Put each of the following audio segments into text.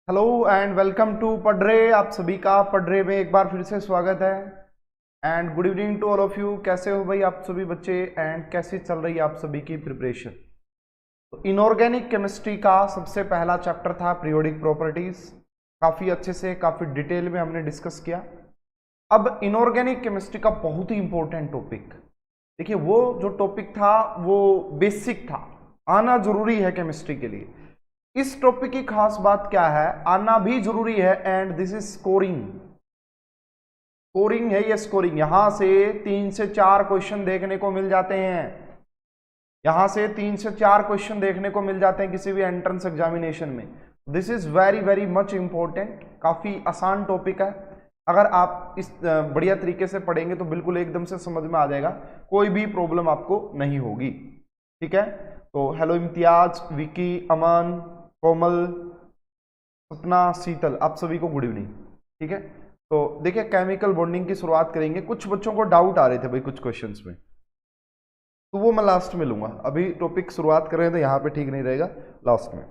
Hello and welcome to पढ़रे। आप सभी का पढ़रे में एक बार फिर से स्वागत है। And good evening to all of you. कैसे हो भाई आप सभी बच्चे एंड कैसी चल रही है आप सभी की प्रिपरेशन? तो इनऑर्गेनिक केमिस्ट्री का सबसे पहला चैप्टर था पीरियोडिक प्रॉपर्टीज। काफ़ी अच्छे से काफ़ी डिटेल में हमने डिस्कस किया। अब इनऑर्गेनिक केमिस्ट्री का बहुत ही इंपॉर्टेंट टॉपिक, देखिए वो जो टॉपिक था वो बेसिक था, आना जरूरी है केमिस्ट्री के लिए। इस टॉपिक की खास बात क्या है, आना भी जरूरी है। And this is scoring. Scoring है ये, स्कोरिंग। यहां से 3 से 4 क्वेश्चन देखने को मिल जाते हैं। यहां से 3 से 4 क्वेश्चन देखने को मिल जाते हैं किसी भी एंट्रेंस एग्जामिनेशन में। This is very very much important. काफी आसान टॉपिक है। अगर आप इस बढ़िया तरीके से पढ़ेंगे तो बिल्कुल एकदम से समझ में आ जाएगा, कोई भी प्रॉब्लम आपको नहीं होगी। ठीक है, तो हेलो इम्तियाज, विकी, अमन, कोमल, सपना, शीतल, आप सभी को गुड इवनिंग। ठीक है, तो देखिए केमिकल बॉन्डिंग की शुरुआत करेंगे। कुछ बच्चों को डाउट आ रहे थे भाई कुछ क्वेश्चंस में, तो वो मैं लास्ट में लूंगा। अभी टॉपिक शुरुआत कर रहे हैं तो यहाँ पे ठीक नहीं रहेगा, लास्ट में।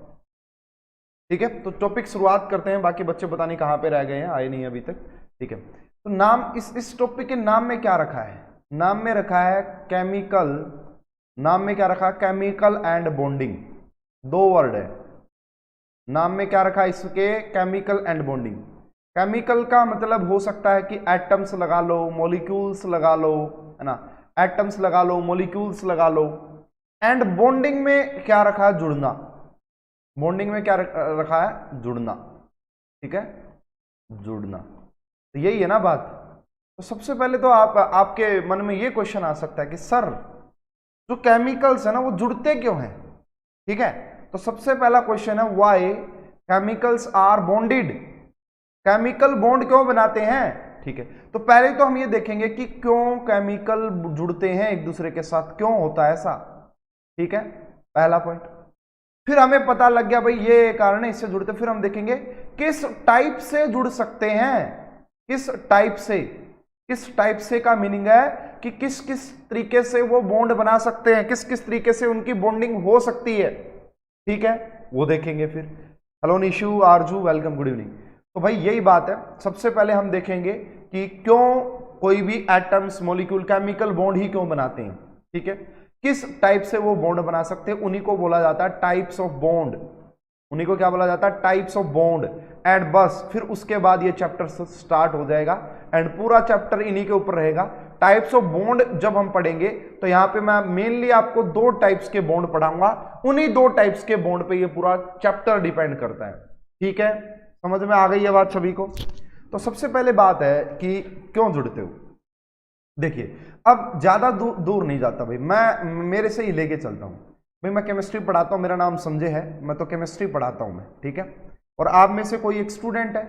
ठीक है, तो टॉपिक शुरुआत करते हैं। बाकी बच्चे पता नहीं कहाँ पे रह गए हैं, आए नहीं अभी तक। ठीक है, तो नाम इस टॉपिक के नाम में क्या रखा है? नाम में रखा है केमिकल। नाम में क्या रखा है? Chemical and bonding. दो वर्ड है नाम में। क्या रखा है इसके? Chemical and bonding. केमिकल का मतलब हो सकता है कि एटम्स लगा लो, मॉलिक्यूल्स लगा लो, है ना, एटम्स लगा लो, मॉलिक्यूल्स लगा लो। एंड बॉन्डिंग में क्या रखा है? जुड़ना। बॉन्डिंग में क्या रखा है? जुड़ना। ठीक है, जुड़ना। तो यही है ना बात। तो सबसे पहले तो आपके मन में ये क्वेश्चन आ सकता है कि सर जो केमिकल्स है ना वो जुड़ते क्यों हैं? ठीक है, तो सबसे पहला क्वेश्चन है why chemicals are bonded. Chemical bond क्यों बनाते हैं? ठीक है, तो पहले तो हम ये देखेंगे कि क्यों केमिकल जुड़ते हैं एक दूसरे के साथ, क्यों होता है ऐसा। ठीक है, पहला पॉइंट। फिर हमें पता लग गया भाई ये कारण है, इससे जुड़ते। फिर हम देखेंगे किस टाइप से जुड़ सकते हैं। किस टाइप से? किस टाइप से का मीनिंग है कि किस किस तरीके से वो बॉन्ड बना सकते हैं, किस किस तरीके से उनकी बॉन्डिंग हो सकती है। ठीक है, वो देखेंगे फिर। हेलो निशु, आरजू, वेलकम, गुड इवनिंग। तो भाई यही बात है। सबसे पहले हम देखेंगे कि क्यों कोई भी एटम्स, मॉलिक्यूल केमिकल बॉन्ड ही क्यों बनाते हैं। ठीक है, किस टाइप से वो बॉन्ड बना सकते हैं, उन्हीं को बोला जाता है टाइप्स ऑफ बॉन्ड। उन्हीं को क्या बोला जाता है? Types of bond. एंड बस फिर उसके बाद ये चैप्टर स्टार्ट हो जाएगा एंड पूरा चैप्टर इन्हीं के ऊपर रहेगा। टाइप्स ऑफ बॉन्ड जब हम पढ़ेंगे तो यहाँ पे मैं मेनली आपको 2 टाइप्स के बॉन्ड पढ़ाऊंगा। उन्हीं 2 टाइप्स के बॉन्ड पे ये पूरा चैप्टर डिपेंड करता है। ठीक है, समझ में आ गई है बात सभी को? तो सबसे पहले बात है कि क्यों जुड़ते हो। देखिए, अब ज्यादा दूर नहीं जाता भाई, मैं मेरे से ही लेके चलता हूँ भाई। मैं केमिस्ट्री पढ़ाता हूँ, मेरा नाम संजय है, मैं तो केमिस्ट्री पढ़ाता हूँ मैं। ठीक है, और आप में से कोई एक स्टूडेंट है,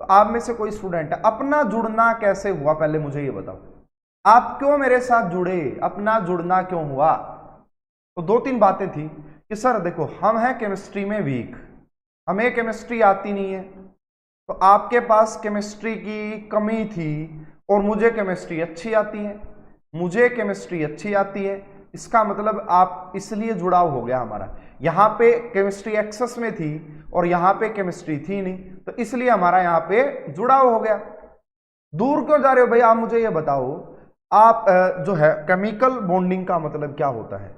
तो आप में से कोई स्टूडेंट है, अपना जुड़ना कैसे हुआ पहले मुझे ये बताओ। आप क्यों मेरे साथ जुड़े, अपना जुड़ना क्यों हुआ? तो 2-3 बातें थी कि सर देखो हम हैं केमिस्ट्री में वीक, हमें केमिस्ट्री आती नहीं है, तो आपके पास केमिस्ट्री की कमी थी और मुझे केमिस्ट्री अच्छी आती है। मुझे केमिस्ट्री अच्छी आती है, इसका मतलब आप इसलिए जुड़ाव हो गया हमारा। यहाँ पे केमिस्ट्री एक्सेस में थी और यहाँ पे केमिस्ट्री थी नहीं, तो इसलिए हमारा यहाँ पे जुड़ाव हो गया। दूर क्यों जा रहे हो भाई आप मुझे ये बताओ। आप जो है केमिकल बॉन्डिंग का मतलब क्या होता है?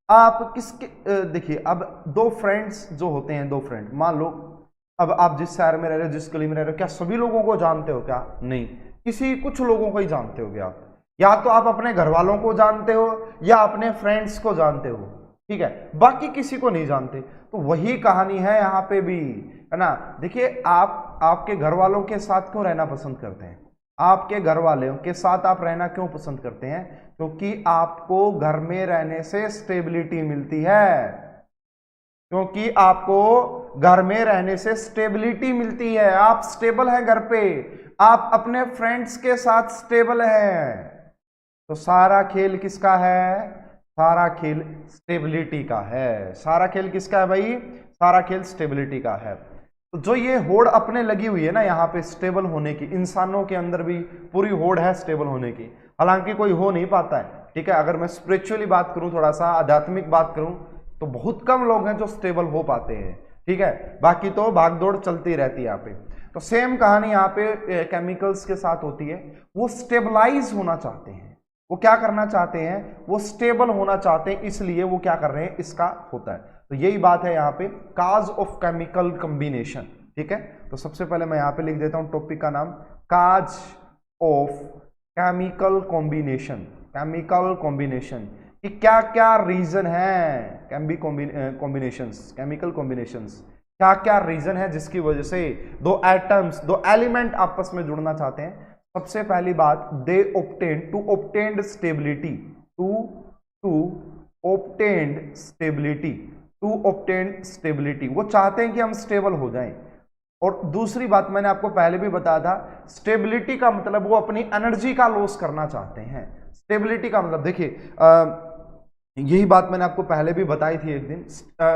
आप किसके देखिए, अब 2 फ्रेंड्स जो होते हैं, 2 फ्रेंड मान लो, अब आप जिस शहर में रह रहे हो, जिस गली में रह रहे हो, क्या सभी लोगों को जानते हो? क्या नहीं, किसी कुछ लोगों को ही जानते हो आप। या तो आप अपने घर वालों को जानते हो या अपने फ्रेंड्स को जानते हो। ठीक है, बाकी किसी को नहीं जानते। तो वही कहानी है यहाँ पे भी, है ना। देखिए, आप आपके घर वालों के साथ क्यों रहना पसंद करते हैं? आपके घर वालों के साथ आप रहना क्यों पसंद करते हैं? क्योंकि आपको घर में रहने से स्टेबिलिटी मिलती है। क्योंकि आपको घर में रहने से स्टेबिलिटी मिलती है, आप स्टेबल हैं घर पे, आप अपने फ्रेंड्स के साथ स्टेबल हैं। तो सारा खेल किसका है? सारा खेल स्टेबिलिटी का है। सारा खेल किसका है भाई? सारा खेल स्टेबिलिटी का है। तो जो ये होड़ अपने लगी हुई है ना यहाँ पे स्टेबल होने की, इंसानों के अंदर भी पूरी होड़ है स्टेबल होने की, हालांकि कोई हो नहीं पाता है। ठीक है, अगर मैं स्पिरिचुअली बात करूं, थोड़ा सा आध्यात्मिक बात करूं, तो बहुत कम लोग हैं जो स्टेबल हो पाते हैं। ठीक है, बाकी तो भागदौड़ चलती रहती है यहाँ पे। तो सेम कहानी यहाँ पे केमिकल्स के साथ होती है। वो स्टेबलाइज होना चाहते हैं, वो क्या करना चाहते हैं, वो स्टेबल होना चाहते हैं, इसलिए वो क्या कर रहे हैं, इसका होता है। तो यही बात है यहाँ पे, काज ऑफ केमिकल कॉम्बिनेशन। ठीक है, तो सबसे पहले मैं यहाँ पे लिख देता हूँ टॉपिक का नाम, cause of chemical combination. Chemical combination कि क्या क्या रीजन है, कॉम्बिनेशंस, केमिकल कॉम्बिनेशंस, क्या क्या रीजन है जिसकी वजह से दो एटम्स, दो एलिमेंट आपस में जुड़ना चाहते हैं। सबसे पहली बात, they obtain, to obtained stability, to obtained stability, to obtained stability, वो चाहते हैं कि हम स्टेबल हो जाएं। और दूसरी बात मैंने आपको पहले भी बताया था, स्टेबिलिटी का मतलब वो अपनी एनर्जी का लॉस करना चाहते हैं। स्टेबिलिटी का मतलब देखिए, यही बात मैंने आपको पहले भी बताई थी एक दिन,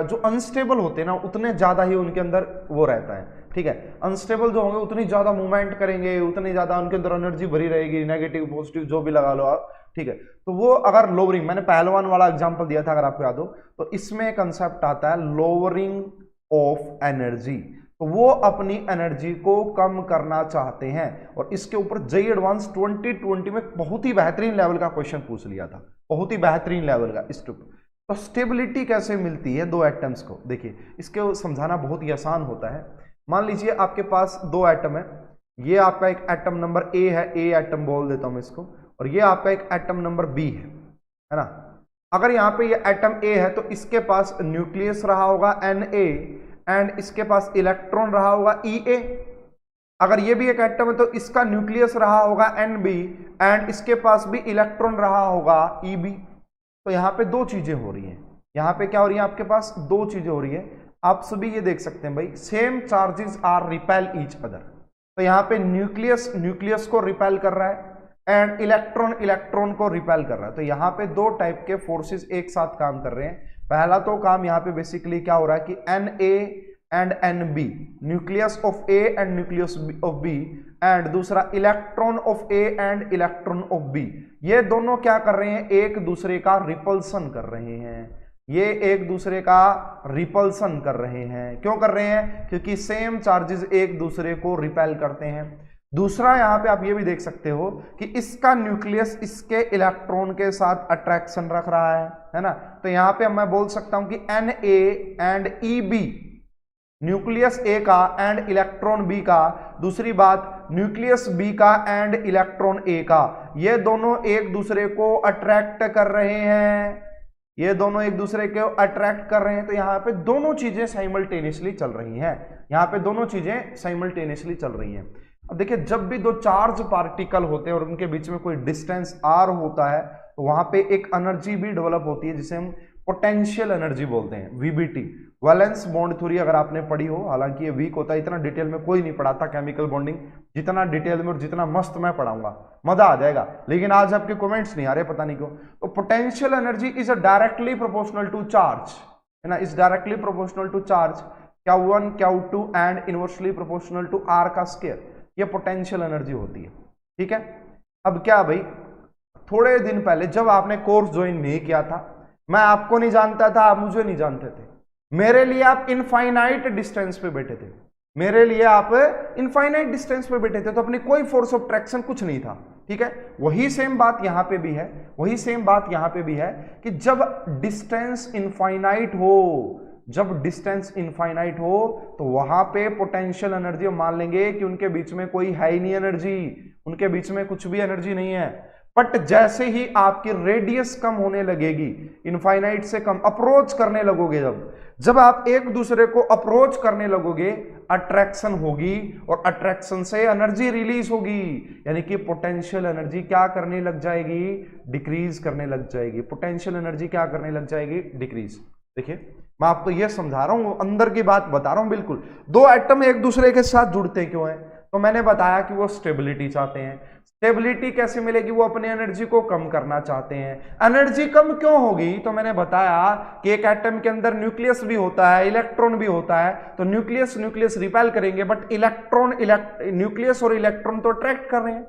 जो अनस्टेबल होते हैं ना उतने ज्यादा ही उनके अंदर वो रहता है। ठीक है, अनस्टेबल जो होंगे उतनी ज्यादा मूवमेंट करेंगे, उतनी ज्यादा उनके अंदर एनर्जी भरी रहेगी, नेगेटिव पॉजिटिव जो भी लगा लो आप। ठीक है, तो वो अगर लोअरिंग, मैंने पहलवान वाला एग्जांपल दिया था अगर आपको याद हो, तो इसमें कंसेप्ट आता है लोअरिंग ऑफ एनर्जी। तो वो अपनी एनर्जी को कम करना चाहते हैं। और इसके ऊपर जेईई एडवांस 2020 में बहुत ही बेहतरीन लेवल का क्वेश्चन पूछ लिया था, बहुत ही बेहतरीन लेवल का इस ऊपर। तो स्टेबिलिटी कैसे मिलती है दो एटम्स को, देखिए इसके समझाना बहुत ही आसान होता है। मान लीजिए आपके पास दो एटम है, ये आपका एक एटम नंबर ए है, ए एटम बोल देता हूं मैं इसको, और ये आपका एक एटम नंबर बी है ना। अगर यहाँ पे ये एटम ए है तो इसके पास न्यूक्लियस रहा होगा Na एंड इसके पास इलेक्ट्रॉन रहा होगा Ea। अगर ये भी एक एटम है तो इसका न्यूक्लियस रहा होगा Nb एंड इसके पास भी इलेक्ट्रॉन रहा होगा Eb। तो यहाँ पे दो चीजें हो रही हैं, यहाँ पे क्या हो रही है, आपके पास दो चीजें हो रही है। आप सभी ये देख सकते हैं भाई, same charges are repel each other. तो यहाँ पे न्यूक्लियस न्यूक्लियस को रिपेल कर रहा है एंड इलेक्ट्रॉन इलेक्ट्रॉन को रिपेल कर रहा है। तो यहाँ पे दो टाइप के फोर्सेस एक साथ काम कर रहे हैं। पहला तो काम यहाँ पे बेसिकली क्या हो रहा है कि Na and Nb, nucleus of A and nucleus of B, and दूसरा electron of A and electron of B, ये दोनों क्या कर रहे हैं, एक दूसरे का रिपल्सन कर रहे हैं। ये एक दूसरे का रिपल्सन कर रहे हैं। क्यों कर रहे हैं, क्योंकि सेम चार्जेस एक दूसरे को रिपेल करते हैं। दूसरा यहाँ पे आप ये भी देख सकते हो कि इसका न्यूक्लियस इसके इलेक्ट्रॉन के साथ अट्रैक्शन रख रहा है ना। तो यहाँ पे मैं बोल सकता हूं कि Na एंड Eb, न्यूक्लियस ए का एंड इलेक्ट्रॉन बी का, दूसरी बात न्यूक्लियस बी का एंड इलेक्ट्रॉन ए का, ये दोनों एक दूसरे को अट्रैक्ट कर रहे हैं, ये दोनों एक दूसरे को अट्रैक्ट कर रहे हैं। तो यहाँ पे दोनों चीजें साइमल्टेनियसली चल रही हैं, यहाँ पे दोनों चीजें साइमल्टेनियसली चल रही हैं। अब देखिए, जब भी दो चार्ज पार्टिकल होते हैं और उनके बीच में कोई डिस्टेंस r होता है तो वहां पे एक एनर्जी भी डेवलप होती है जिसे हम पोटेंशियल एनर्जी बोलते हैं, VBT, वैलेंस बॉन्ड थ्योरी अगर आपने पढ़ी हो। हालांकि ये वीक होता है, इतना डिटेल में कोई नहीं पढ़ाता केमिकल बॉन्डिंग, जितना डिटेल में और जितना मस्त मैं पढ़ाऊंगा मजा आ जाएगा। लेकिन आज आपके कमेंट्स नहीं आ रहे, पता नहीं क्यों। तो potential energy is directly proportional to charge, है ना, is directly proportional to charge Q1 Q2 and inversely proportional to R का स्क्वायर, ये पोटेंशियल एनर्जी होती है। ठीक है, अब क्या भाई, थोड़े दिन पहले जब आपने कोर्स ज्वाइन नहीं किया था, मैं आपको नहीं जानता था, आप मुझे नहीं जानते थे, मेरे लिए आप इनफाइनाइट डिस्टेंस पे बैठे थे, मेरे लिए आप इनफाइनाइट डिस्टेंस पे बैठे थे, तो अपनी कोई फोर्स ऑफ ट्रैक्शन कुछ नहीं था। ठीक है, वही सेम बात यहां पे भी है, वही सेम बात यहां पे भी है कि जब डिस्टेंस इनफाइनाइट हो, जब डिस्टेंस इनफाइनाइट हो तो वहां पे पोटेंशियल एनर्जी मान लेंगे कि उनके बीच में कोई है ही नहीं एनर्जी, उनके बीच में कुछ भी एनर्जी नहीं है। बट जैसे ही आपकी रेडियस कम होने लगेगी, इनफाइनाइट से कम अप्रोच करने लगोगे, जब आप एक दूसरे को अप्रोच करने लगोगे, अट्रैक्शन होगी और अट्रैक्शन से एनर्जी रिलीज होगी, यानी कि पोटेंशियल एनर्जी क्या करने लग जाएगी, डिक्रीज करने लग जाएगी। पोटेंशियल एनर्जी क्या करने लग जाएगी, डिक्रीज। देखिए, मैं आपको यह समझा रहा हूं, अंदर की बात बता रहा हूं। बिल्कुल, दो एटम एक दूसरे के साथ जुड़ते क्यों हैं, तो मैंने बताया कि वो स्टेबिलिटी चाहते हैं। स्टेबिलिटी कैसे मिलेगी, वो अपनी एनर्जी को कम करना चाहते हैं। एनर्जी कम क्यों होगी, तो मैंने बताया कि एक एटम के अंदर न्यूक्लियस भी होता है, इलेक्ट्रॉन भी होता है, तो न्यूक्लियस न्यूक्लियस रिपेल करेंगे, बट इलेक्ट्रॉन न्यूक्लियस और इलेक्ट्रॉन तो अट्रैक्ट कर रहे हैं।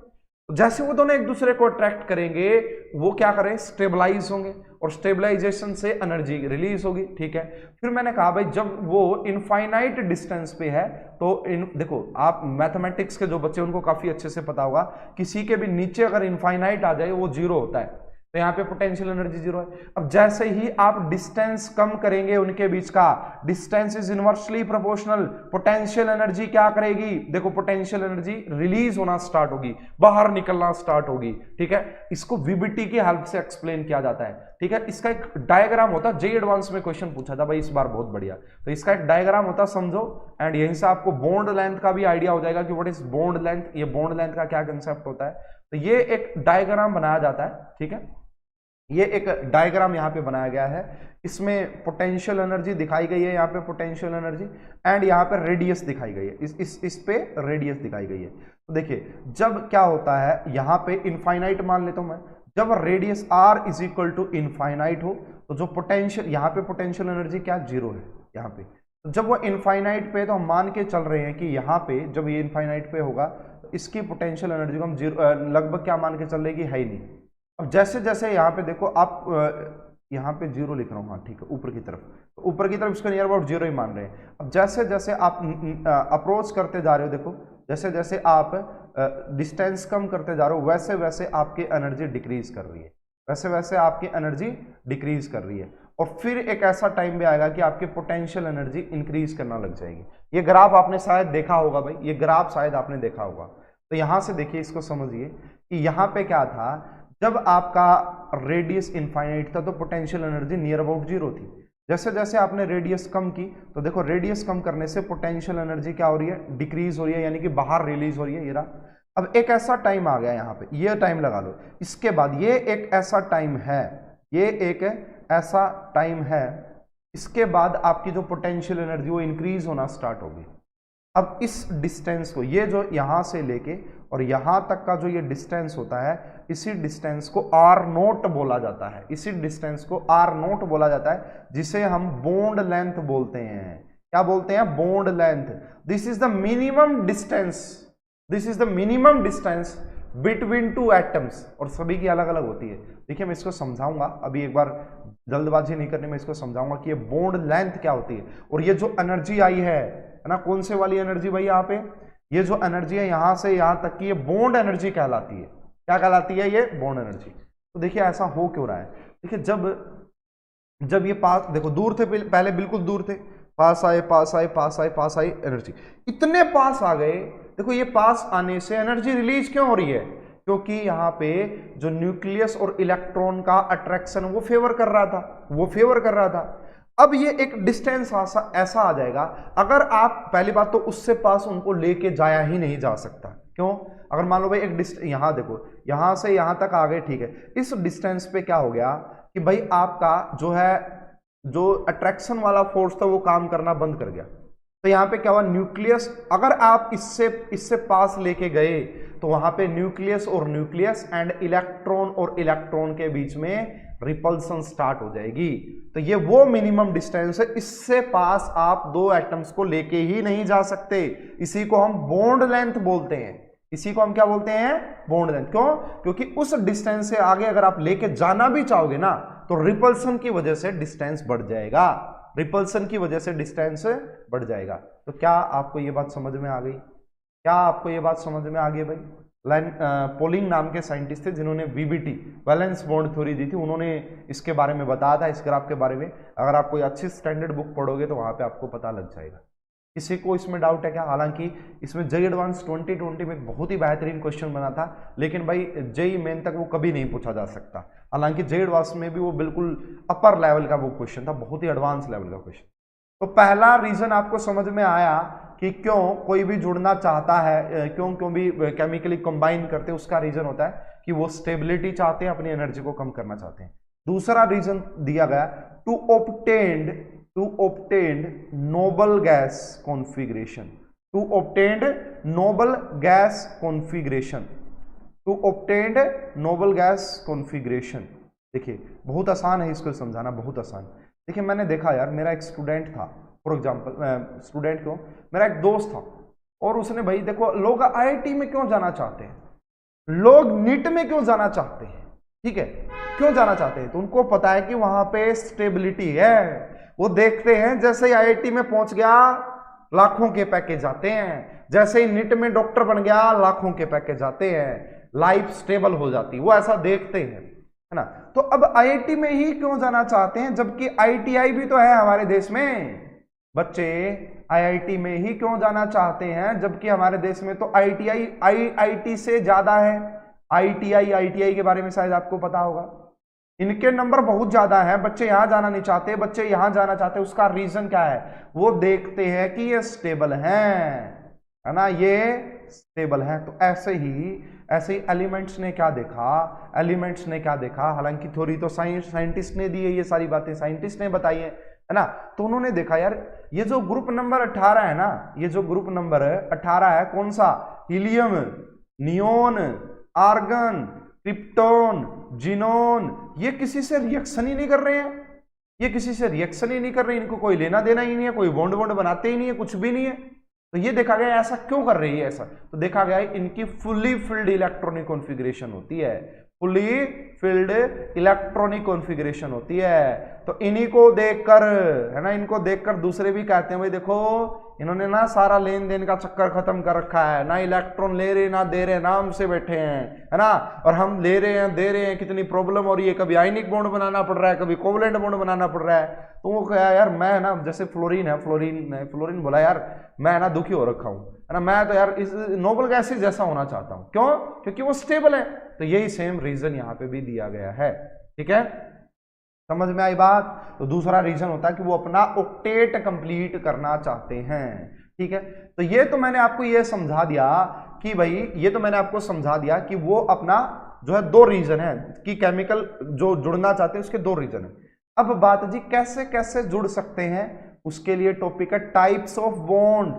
तो जैसे वो दोनों एक दूसरे को अट्रैक्ट करेंगे वो क्या करें, स्टेबलाइज होंगे और स्टेबलाइजेशन से एनर्जी रिलीज होगी। ठीक है, फिर मैंने कहा भाई जब वो इनफाइनाइट डिस्टेंस पे है तो देखो आप मैथमेटिक्स के जो बच्चे उनको काफी अच्छे से पता होगा, किसी के भी नीचे अगर इनफाइनाइट आ जाए वो जीरो होता है, तो यहाँ पे पोटेंशियल एनर्जी जीरो है। अब जैसे ही आप डिस्टेंस कम करेंगे उनके बीच का, distance is inversely proportional, potential energy क्या करेगी, देखो पोटेंशियल एनर्जी रिलीज होना स्टार्ट होगी, बाहर निकलना स्टार्ट होगी। ठीक है, इसको वीबीटी की हेल्प से एक्सप्लेन किया जाता है। ठीक है, इसका एक डायग्राम होता है, जेईई एडवांस में क्वेश्चन पूछा था भाई इस बार, बहुत बढ़िया। तो इसका एक डायग्राम होता है, समझो, एंड यहीं से आपको बॉन्ड लेंथ का भी आइडिया हो जाएगा कि व्हाट इज बॉन्ड लेंथ, ये बॉन्ड लेंथ का क्या कंसेप्ट होता है। तो ये एक डायग्राम बनाया जाता है। ठीक है, ये एक डायग्राम यहाँ पे बनाया गया है, इसमें पोटेंशियल एनर्जी दिखाई गई है, यहाँ पे पोटेंशियल एनर्जी, एंड यहाँ पे रेडियस दिखाई गई है, इस पे रेडियस दिखाई गई है। तो देखिए जब क्या होता है, यहाँ पे इनफाइनाइट मान लेता हूं मैं, जब radius r is equal to infinite हो तो जो पोटेंशियल, यहाँ पे पोटेंशियल एनर्जी क्या जीरो है यहाँ पे, तो जब वो इनफाइनाइट पे, तो हम मान के चल रहे हैं कि यहाँ पे जब ये इनफाइनाइट पे होगा तो इसकी पोटेंशियल एनर्जी को हम जीरो लगभग क्या मान के चल रहे हैं कि है ही नहीं। अब जैसे जैसे यहाँ पे देखो आप यहाँ पे जीरो लिख रहा हूँ, हाँ ठीक है, ऊपर की तरफ, तो ऊपर की तरफ इसको नियर अबाउट जीरो ही मान रहे हैं। अब जैसे जैसे आप अप्रोच करते जा रहे हो, देखो जैसे जैसे आप डिस्टेंस कम करते जा रहे हो वैसे वैसे आपकी एनर्जी डिक्रीज कर रही है, वैसे वैसे आपकी एनर्जी डिक्रीज कर रही है, और फिर एक ऐसा टाइम भी आएगा कि आपकी पोटेंशियल एनर्जी इंक्रीज करना लग जाएगी। ये ग्राफ आपने शायद देखा होगा भाई, ये ग्राफ शायद आपने देखा होगा। तो यहाँ से देखिए, इसको समझिए कि यहाँ पे क्या था, जब आपका रेडियस इनफाइनाइट था तो potential energy near about zero थी। जैसे जैसे आपने रेडियस कम की तो देखो रेडियस कम करने से पोटेंशियल एनर्जी क्या हो रही है, डिक्रीज हो रही है, यानी कि बाहर रिलीज हो रही है। ये रहा। अब एक ऐसा टाइम आ गया यहाँ पे, ये टाइम लगा लो, इसके बाद ये एक ऐसा टाइम है, ये एक ऐसा टाइम है, इसके बाद आपकी जो पोटेंशियल एनर्जी वो इंक्रीज होना स्टार्ट होगी। अब इस डिस्टेंस को, ये जो यहां से लेके और यहां तक का जो ये डिस्टेंस होता है, इसी डिस्टेंस को आर नोट बोला जाता है, इसी डिस्टेंस को आर नोट बोला जाता है, जिसे हम बॉन्ड लेंथ बोलते हैं। क्या बोलते हैं, bond length. This is the minimum distance, this is the minimum distance between two atoms, और सभी की अलग अलग होती है। देखिए मैं इसको समझाऊंगा, अभी एक बार जल्दबाजी नहीं करनी, मैं इसको समझाऊंगा कि ये बॉन्ड लेंथ क्या होती है। और ये जो एनर्जी आई है ना, कौन से वाली एनर्जी भाई, यहाँ पे ये जो एनर्जी है यहां से यहां तक की, ये बॉन्ड एनर्जी कहलाती है। क्या कहलाती है, ये बॉन्ड एनर्जी। तो देखिए ऐसा हो क्यों रहा है, देखिए जब ये पास, देखो दूर थे पहले, बिल्कुल दूर थे, पास आए पास आए पास आए पास आई, एनर्जी इतने पास आ गए। देखो ये पास आने से एनर्जी रिलीज क्यों हो रही है, क्योंकि यहाँ पे जो न्यूक्लियस और इलेक्ट्रॉन का अट्रैक्शन वो फेवर कर रहा था, वो फेवर कर रहा था। अब ये एक डिस्टेंस ऐसा आ जाएगा, अगर आप, पहली बात तो उससे पास उनको लेके जाया ही नहीं जा सकता। क्यों, अगर मान लो भाई एक यहां देखो, यहां से यहां तक आ गए, ठीक है, इस डिस्टेंस पे क्या हो गया कि भाई आपका जो है, जो अट्रैक्शन वाला फोर्स था वो काम करना बंद कर गया। तो यहाँ पे क्या हुआ, न्यूक्लियस, अगर आप इससे पास लेके गए तो वहां पे न्यूक्लियस और न्यूक्लियस एंड इलेक्ट्रॉन और इलेक्ट्रॉन के बीच में रिपल्सन स्टार्ट हो जाएगी। तो ये वो मिनिमम डिस्टेंस है, इससे पास आप दो एटम्स को लेके ही नहीं जा सकते। इसी को हम बॉन्ड लेंथ बोलते हैं, इसी को हम क्या बोलते हैं, बॉन्ड लेंथ। क्यों, क्योंकि उस डिस्टेंस से आगे अगर आप लेके जाना भी चाहोगे ना तो रिपल्सन की वजह से डिस्टेंस बढ़ जाएगा, रिपल्सन की वजह से डिस्टेंस बढ़ जाएगा। तो क्या आपको ये बात समझ में आ गई, क्या आपको ये बात समझ में आ गई भाई। पोलिंग नाम के साइंटिस्ट थे जिन्होंने वीबीटी, वैलेंस बॉन्ड थ्योरी दी थी, उन्होंने इसके बारे में बताया था, इस ग्राफ के बारे में। अगर आप कोई अच्छी स्टैंडर्ड बुक पढ़ोगे तो वहां पे आपको पता लग जाएगा। किसी को इसमें डाउट है क्या, हालांकि इसमें जेईई एडवांस 2020 में एक बहुत ही बेहतरीन क्वेश्चन बना था, लेकिन भाई जेईई मेन तक वो कभी नहीं पूछा जा सकता। हालांकि जेईई एडवांस में भी वो बिल्कुल अपर लेवल का वो क्वेश्चन था, बहुत ही एडवांस लेवल का क्वेश्चन। तो पहला रीजन आपको समझ में आया कि क्यों कोई भी जुड़ना चाहता है, क्यों भी केमिकली कंबाइन करते हैं, उसका रीजन होता है कि वो स्टेबिलिटी चाहते हैं, अपनी एनर्जी को कम करना चाहते हैं। दूसरा रीजन दिया गया, to obtain noble gas configuration, to obtain noble gas configuration, to obtain noble gas configuration। देखिए बहुत आसान है इसको समझाना, बहुत आसान। देखिए मैंने देखा यार, मेरा एक स्टूडेंट था, फॉर एग्जांपल स्टूडेंट क्यों, मेरा एक दोस्त था, और उसने भाई देखो लोग आईआईटी में क्यों जाना चाहते हैं, लोग नीट में क्यों जाना चाहते हैं? ठीक है, क्यों जाना चाहते हैं? तो उनको पता है कि वहां पे स्टेबिलिटी है। वो देखते हैं जैसे ही आईआईटी में पहुंच गया लाखों के पैकेज आते हैं, जैसे ही नीट में डॉक्टर बन गया लाखों के पैकेज आते हैं, लाइफ स्टेबल हो जाती है। वो ऐसा देखते हैं, है ना। तो अब आईआईटी में ही क्यों जाना चाहते हैं, जबकि आईटीआई भी तो है हमारे देश में। बच्चे आईआईटी में ही क्यों जाना चाहते हैं, जबकि हमारे देश में तो आईटीआई आईआईटी से ज्यादा है। आईटीआई के बारे में शायद आपको पता होगा, इनके नंबर बहुत ज्यादा हैं। बच्चे यहां जाना नहीं चाहते, बच्चे यहां जाना चाहते। उसका रीजन क्या है? वो देखते हैं कि ये स्टेबल है ना, ये स्टेबल है। तो ऐसे ही एलिमेंट्स ने क्या देखा, हालांकि थोड़ी तो साइंटिस्ट ने दी है, ये सारी बातें साइंटिस्ट ने बताई है ना। तो उन्होंने देखा यार ये जो ग्रुप नंबर 18 है ना, ये जो ग्रुप नंबर 18 है, कौन सा? Helium, neon, argon, krypton, xenon, ये किसी से रिएक्शन ही नहीं कर रहे हैं। ये किसी से रिएक्शन ही नहीं कर रहे, इनको कोई लेना देना ही नहीं है, कोई बॉन्ड वॉन्ड बनाते ही नहीं है, कुछ भी नहीं है। तो ये देखा गया ऐसा क्यों कर रही है ऐसा, तो देखा गया इनकी फुल्ली फिल्ड इलेक्ट्रॉनिक कॉन्फ़िगरेशन होती है, फुल्ली फिल्ड इलेक्ट्रॉनिक कॉन्फ़िगरेशन होती है। तो इन्हीं को देखकर, है ना, इनको देखकर दूसरे भी कहते हैं भाई देखो इन्होंने ना सारा लेन देन का चक्कर खत्म कर रखा है, ना इलेक्ट्रॉन ले रहे ना दे रहे, नाम से बैठे हैं, है ना। और हम ले रहे हैं दे रहे हैं, कितनी प्रॉब्लम हो रही है, कभी आयनिक बॉन्ड बनाना पड़ रहा है, कभी कोवलेंट बॉन्ड बनाना पड़ रहा है। तो वो कहा यार मैं ना, जैसे फ्लोरीन बोला यार मैं ना दुखी हो रखा हूं, है ना, मैं तो यार इस नोबल गैसेज जैसा होना चाहता हूं। क्यों? क्योंकि वो स्टेबल है। तो यही सेम रीजन यहां पे भी दिया गया है। ठीक है, समझ में आई बात। तो दूसरा रीजन होता है कि वो अपना ऑक्टेट कंप्लीट करना चाहते हैं। ठीक है, तो ये तो मैंने आपको ये समझा दिया कि भाई, ये तो मैंने आपको समझा दिया कि वो अपना जो है दो रीजन है कि केमिकल जो जुड़ना चाहते हैं उसके दो रीजन है। अब बात जी कैसे कैसे जुड़ सकते हैं, उसके लिए टॉपिक है टाइप्स ऑफ बॉन्ड।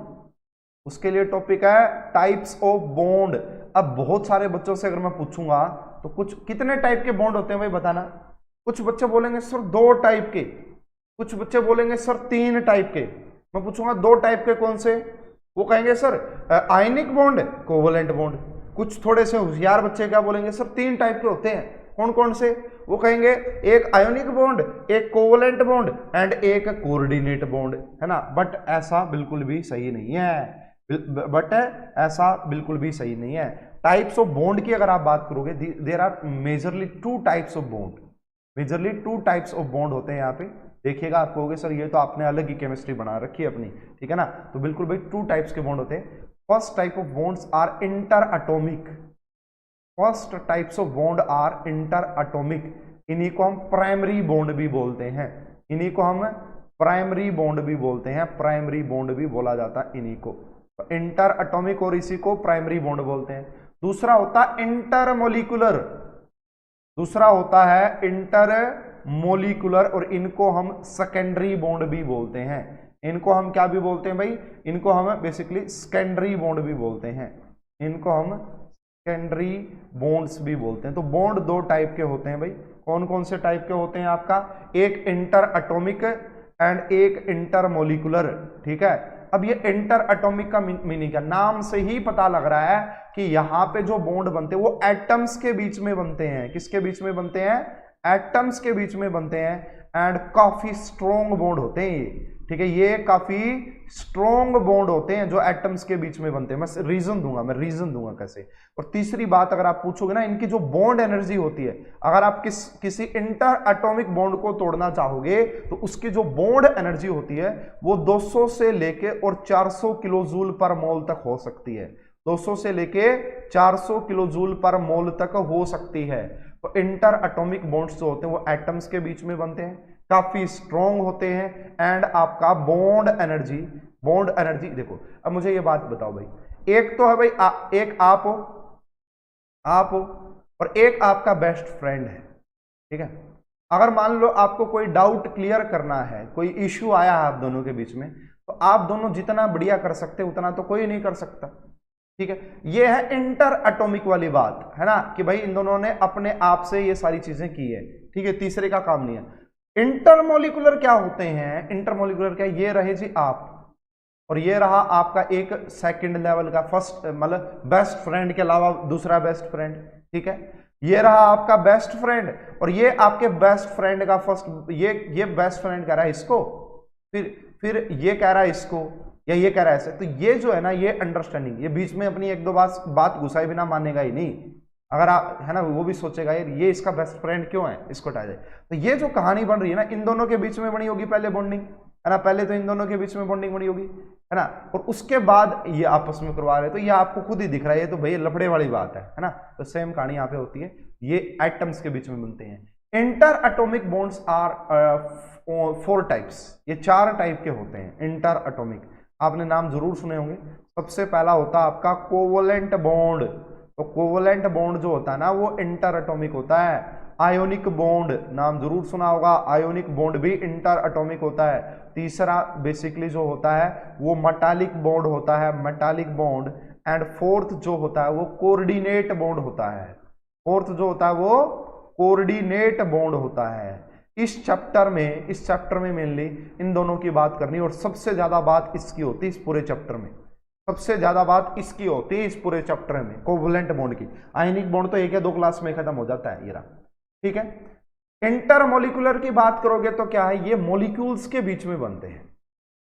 उसके लिए टॉपिक है टाइप्स ऑफ बॉन्ड। अब बहुत सारे बच्चों से अगर मैं पूछूंगा तो कुछ कितने टाइप के बॉन्ड होते हैं भाई बताना। कुछ बच्चे बोलेंगे सर 2 टाइप के, कुछ बच्चे बोलेंगे सर 3 टाइप के। मैं पूछूंगा 2 टाइप के कौन से? वो कहेंगे sir ionic bond, covalent bond. कुछ थोड़े से होशियार बच्चे क्या बोलेंगे सर 3 टाइप के होते हैं। कौन कौन से? वो कहेंगे एक आयोनिक बॉन्ड, एक कोवलेंट बॉन्ड एंड एक कोऑर्डिनेट बॉन्ड, है ना। बट ऐसा बिल्कुल भी सही नहीं है, ऐसा बिल्कुल भी सही नहीं है। टाइप्स ऑफ बॉन्ड की अगर आप बात करोगे, there are majorly 2 types of bond, majorly 2 types of bond होते हैं। यहाँ पे देखिएगा, आप कहोगे सर ये तो आपने अलग ही केमिस्ट्री बना रखी है अपनी, ठीक है ना। तो बिल्कुल भाई 2 टाइप्स के बॉन्ड होते हैं। First type of bonds are inter atomic. First types of bond are inter atomic. इन्हीं को हम प्राइमरी बॉन्ड भी बोलते हैं, इन्हीं को हम प्राइमरी बॉन्ड भी बोलते हैं, प्राइमरी बॉन्ड भी बोला जाता है इन्हीं को। तो इंटर एटॉमिक और इसी को प्राइमरी बॉन्ड बोलते हैं। दूसरा होता है इंटर मोलिकुलर, दूसरा होता है इंटर मोलिकुलर, और इनको हम सेकेंडरी बॉन्ड भी बोलते हैं। इनको हम क्या भी बोलते हैं भाई? इनको हम बेसिकली सेकेंडरी बॉन्ड भी बोलते हैं, इनको हम सेकेंडरी बॉन्ड्स भी बोलते हैं। तो बॉन्ड 2 टाइप के होते हैं भाई। कौन कौन से टाइप के होते हैं आपका? एक इंटर एटॉमिक एंड एक इंटर मोलिकुलर। ठीक है, अब ये इंटर एटॉमिक का मीनिंग क्या? नाम से ही पता लग रहा है कि यहां पे जो बॉन्ड बनते हैं वो एटम्स के बीच में बनते हैं। किसके बीच में बनते हैं? एटम्स के बीच में बनते हैं एंड काफी स्ट्रॉन्ग बॉन्ड होते हैं ये। ठीक है, ये काफी स्ट्रॉन्ग बॉन्ड होते हैं जो एटम्स के बीच में बनते हैं। मैं रीजन दूंगा कैसे। और तीसरी बात अगर आप पूछोगे ना, इनकी जो बॉन्ड एनर्जी होती है, अगर आप किसी इंटर एटॉमिक बॉन्ड को तोड़ना चाहोगे तो उसकी जो बॉन्ड एनर्जी होती है वो 200 से लेके और 400 किलो जूल पर मोल तक हो सकती है। 200 से लेके 400 किलो जूल पर मोल तक हो सकती है। तो इंटर एटॉमिक बॉन्ड्स जो होते हैं वो एटम्स के बीच में बनते हैं, काफी स्ट्रॉन्ग होते हैं एंड आपका बॉन्ड एनर्जी देखो। अब मुझे ये बात बताओ भाई, एक तो है भाई एक आप हो और एक आपका बेस्ट फ्रेंड है। ठीक है, अगर मान लो आपको कोई डाउट क्लियर करना है, कोई इश्यू आया है आप दोनों के बीच में, तो आप दोनों जितना बढ़िया कर सकते उतना तो कोई नहीं कर सकता। ठीक है, ये है इंटर एटॉमिक वाली बात, है ना, कि भाई इन दोनों ने अपने आप से ये सारी चीजें की है। ठीक है, तीसरे का काम नहीं है। इंटरमोलिकुलर क्या होते हैं? इंटरमोलिकुलर क्या? ये रहे जी आप, और ये रहा आपका एक सेकंड लेवल का फर्स्ट मतलब बेस्ट फ्रेंड के अलावा दूसरा बेस्ट फ्रेंड, ठीक है। ये रहा आपका बेस्ट फ्रेंड और ये आपके बेस्ट फ्रेंड का फर्स्ट, ये बेस्ट फ्रेंड कह रहा है इसको, फिर ये कह रहा है इसको, या ये कह रहा है ऐसे। तो ये जो है ना, ये अंडरस्टैंडिंग, ये बीच में अपनी एक दो बात घुसाए बिना मानेगा ही नहीं। अगर आप है ना, वो भी सोचेगा यार ये इसका बेस्ट फ्रेंड क्यों है, इसको हटा जाए। तो ये जो कहानी बन रही है ना, इन दोनों के बीच में बनी होगी पहले बॉन्डिंग, है ना, पहले तो इन दोनों के बीच में बॉन्डिंग बनी होगी, है ना, और उसके बाद ये आपस में करवा रहे। तो ये आपको खुद ही दिख रहा है, ये तो भैया लफड़े वाली बात है ना। तो सेम कहानी यहाँ पे होती है, ये एटम्स के बीच में बनते हैं। Inter atomic bonds are 4 types, ये 4 टाइप के होते हैं इंटर एटॉमिक, आपने नाम जरूर सुने होंगे। सबसे पहला होता है आपका कोवलेंट बॉन्ड। तो कोवलेंट बॉन्ड जो होता है ना, वो इंटर एटॉमिक होता है। आयोनिक बॉन्ड नाम जरूर सुना होगा, आयोनिक बॉन्ड भी इंटर एटॉमिक होता है। तीसरा बेसिकली जो होता है वो मेटालिक बॉन्ड होता है, मेटालिक बॉन्ड। एंड फोर्थ जो होता है वो कोऑर्डिनेट बॉन्ड होता है, फोर्थ जो होता है वो कोऑर्डिनेट बॉन्ड होता है। इस चैप्टर में मेनली इन दोनों की बात करनी, और सबसे ज्यादा बात इसकी होती है इस पूरे चैप्टर में, सबसे ज्यादा बात इसकी होती है इस पूरे चैप्टर में, कोवलेंट बॉन्ड की। आयनिक बॉन्ड तो 1 या 2 क्लास में खत्म हो जाता है ये रहा, ठीक है। इंटरमोलिकुलर की बात करोगे तो क्या है, ये मॉलिक्यूल्स के बीच में बनते हैं।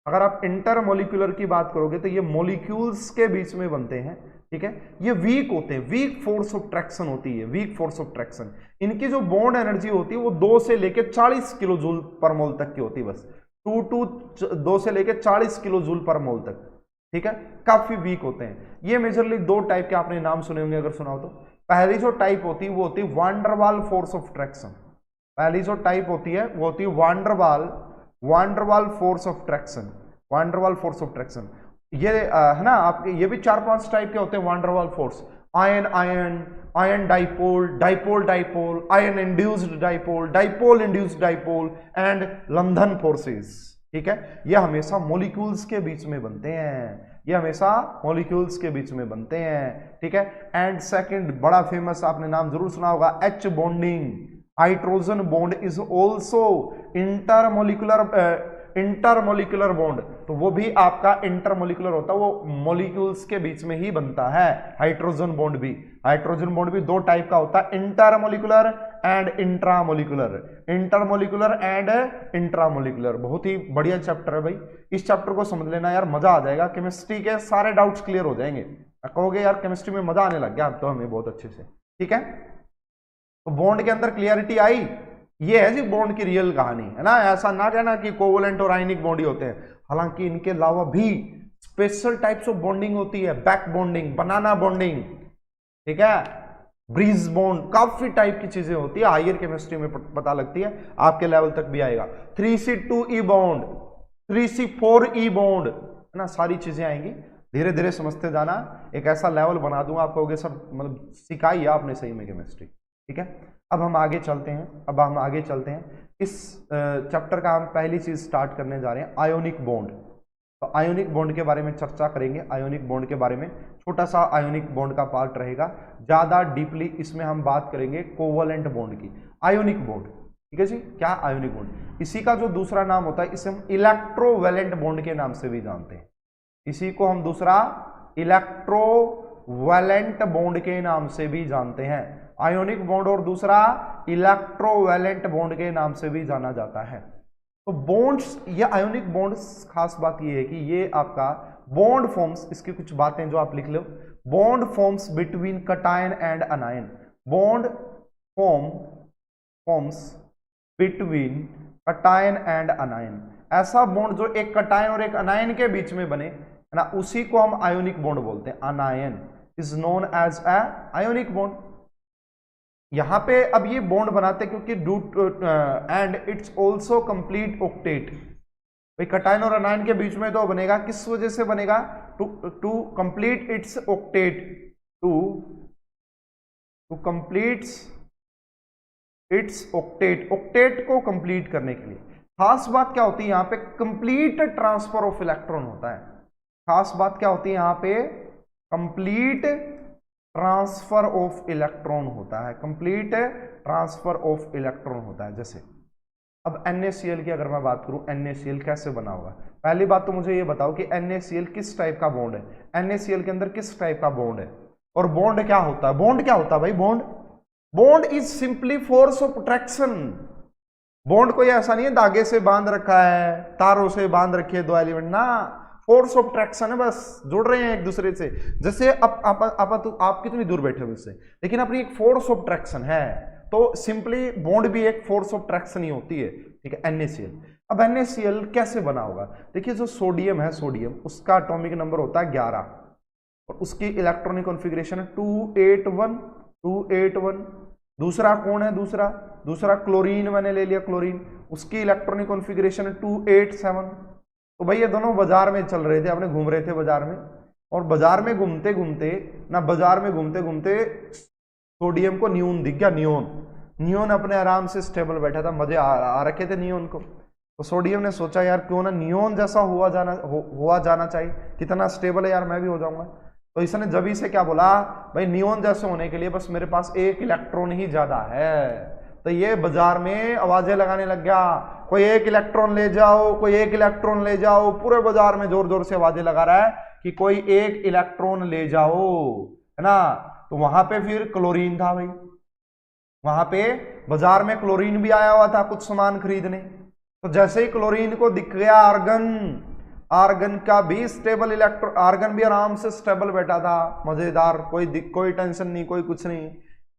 अगर आप इंटरमोलिकुलर की बात करोगे तो ये मॉलिक्यूल्स के बीच में बनते हैं, ठीक है। ये वीक होते हैं, वीक फोर्स ऑफ ट्रैक्शन होती है, वीक फोर्स ऑफ ट्रैक्शन। इनकी जो बॉन्ड एनर्जी होती है वो 2 से लेकर 40 किलो जूल पर मोल तक की होती है, बस 2 से लेकर 40 किलो जूल पर मोल तक, ठीक है। काफी वीक होते हैं ये। मेजरली 2 टाइप के आपने नाम सुने होंगे, अगर सुना हो तो। पहली जो टाइप होती है वो होती है वांडरवाल फोर्स ऑफ ट्रैक्शन, पहली जो टाइप होती है वो होती है van der Waal force of traction, van der Waal force of traction. ये है ना, आपके ये भी 4-5 टाइप के होते हैं van der Waal force. Ion dipole, dipole, ion induced dipole, dipole induced dipole and London forces, ठीक है। ये हमेशा मॉलिक्यूल्स के बीच में बनते हैं, ये हमेशा मॉलिक्यूल्स के बीच में बनते हैं, ठीक है। एंड सेकंड बड़ा फेमस आपने नाम जरूर सुना होगा, H bonding. Hydrogen bond is also intermolecular bond, तो वो भी आपका इंटरमोलिकुलर होता है, वो मॉलिक्यूल्स के बीच में ही बनता है। हाइड्रोजन बॉन्ड भी 2 टाइप का होता है, intermolecular and intramolecular, intermolecular and intramolecular. बहुत ही बढ़िया चैप्टर है भाई, इस चैप्टर को समझ लेना यार, मजा आ जाएगा। केमिस्ट्री के सारे डाउट्स क्लियर हो जाएंगे, कहोगे यार केमिस्ट्री में मजा आने लग गया अब तो हमें बहुत अच्छे से, ठीक है। तो बॉन्ड के अंदर क्लियरिटी आई, ये है जी बॉन्ड की रियल कहानी, है ना। ऐसा ना कहना कि कोवलेंट और आयनिक बॉन्ड ही होते हैं, हालांकि इनके अलावा भी स्पेशल टाइप्स ऑफ बॉन्डिंग होती है, बैक बॉन्डिंग, बनाना बॉन्डिंग, ठीक है, ब्रीज बॉन्ड, काफी टाइप की चीजें होती है, हायर केमिस्ट्री में पता लगती है, आपके लेवल तक भी आएगा। 3C2E बॉन्ड, 3C4E बॉन्ड, है ना, सारी चीजें आएंगी, धीरे धीरे समझते जाना। एक ऐसा लेवल बना दूंगा आप कहोगे सर मतलब सिखाई है आपने सही में केमिस्ट्री, ठीक है। अब हम आगे चलते हैं, इस चैप्टर का हम पहली चीज स्टार्ट करने जा रहे हैं, आयोनिक बॉन्ड। तो आयोनिक बॉन्ड के बारे में चर्चा करेंगे, आयोनिक बॉन्ड के बारे में छोटा सा आयोनिक बॉन्ड का पार्ट रहेगा, ज्यादा डीपली इसमें हम बात करेंगे कोवलेंट बॉन्ड की। आयोनिक बॉन्ड, ठीक है जी, क्या आयोनिक बॉन्ड, इसी का जो दूसरा नाम होता है इसे हम इलेक्ट्रोवैलेंट बॉन्ड के नाम से भी जानते हैं, इसी को हम दूसरा इलेक्ट्रोवैलेंट बॉन्ड के नाम से भी जानते हैं। आयोनिक बॉन्ड और दूसरा इलेक्ट्रोवैलेंट बॉन्ड के नाम से भी जाना जाता है। तो बॉन्ड्स, ये आयोनिक बॉन्ड्स, खास बात ये है कि ये आपका बॉन्ड फॉर्म्स, इसकी कुछ बातें जो आप लिख लो, bond forms between cation and anion, bond forms between cation and anion, ऐसा बॉन्ड जो एक कटायन और एक अनायन के बीच में बने, है ना, उसी को हम आयोनिक बॉन्ड बोलते हैं। Anion is known as a ionic bond. यहां पे अब ये बॉन्ड बनाते क्योंकि and it's also complete octet, भाई कटायन और अनायन के बीच में तो बनेगा, किस वजह से बनेगा, to complete its octet, to complete its octet, octet को कंप्लीट करने के लिए। खास बात क्या होती है यहां पे, कंप्लीट ट्रांसफर ऑफ इलेक्ट्रॉन होता है। खास बात क्या होती है यहां पे, कंप्लीट ट्रांसफर ऑफ इलेक्ट्रॉन होता है, कंप्लीट ट्रांसफर ऑफ इलेक्ट्रॉन होता है। जैसे अब NaCl की अगर मैं बात करूं, NaCl कैसे बना होगा, पहली बात तो मुझे ये बताओ कि NaCl किस टाइप का बॉन्ड है, NaCl के अंदर किस टाइप का बॉन्ड है, और बॉन्ड क्या होता है, बॉन्ड क्या होता है भाई, bond is simply force of attraction. Bond कोई ऐसा नहीं है धागे से बांध रखा है, तारों से बांध रखी है दो एलिमेंट ना, फोर्स ऑफ अट्रैक्शन है, बस जुड़ रहे हैं एक दूसरे से। जैसे आप कितनी दूर बैठे हो उससे, लेकिन अपनी एक फोर्स ऑफ अट्रैक्शन है, तो सिंपली बॉन्ड भी एक फोर्स ऑफ अट्रैक्शन ही होती है, ठीक है। NaCl, अब NaCl कैसे बना होगा, देखिए जो सोडियम है, सोडियम उसका एटॉमिक नंबर होता है 11 और उसकी इलेक्ट्रॉनिक कॉन्फ़िगरेशन है 281। दूसरा कौन है, दूसरा क्लोरीन, मैंने ले लिया क्लोरीन, उसकी इलेक्ट्रॉनिक कॉन्फ़िगरेशन है 287। तो भाई ये दोनों बाजार में चल रहे थे, अपने घूम रहे थे बाजार में, और बाजार में घूमते घूमते सोडियम को नियोन दिख गया, नियोन अपने आराम से स्टेबल बैठा था, मजे आ रखे थे नियोन को। तो सोडियम ने सोचा यार क्यों ना नियोन जैसा हुआ जाना चाहिए, कितना स्टेबल है यार, मैं भी हो जाऊंगा। तो इसने जब से क्या बोला, भाई नियोन जैसे होने के लिए बस मेरे पास एक इलेक्ट्रॉन ही ज्यादा है। तो ये बाजार में आवाजें लगाने लग गया, कोई एक इलेक्ट्रॉन ले जाओ, कोई एक इलेक्ट्रॉन ले जाओ, पूरे बाजार में जोर जोर से आवाजें लगा रहा है कि कोई एक इलेक्ट्रॉन ले जाओ, है ना। तो वहां पे फिर क्लोरीन था भाई, वहां पे बाजार में क्लोरीन भी आया हुआ था कुछ सामान खरीदने। तो जैसे ही क्लोरीन को दिख गया आर्गन का भी स्टेबल इलेक्ट्रॉन, आर्गन भी आराम से स्टेबल बैठा था, मजेदार, कोई टेंशन नहीं, कोई कुछ नहीं।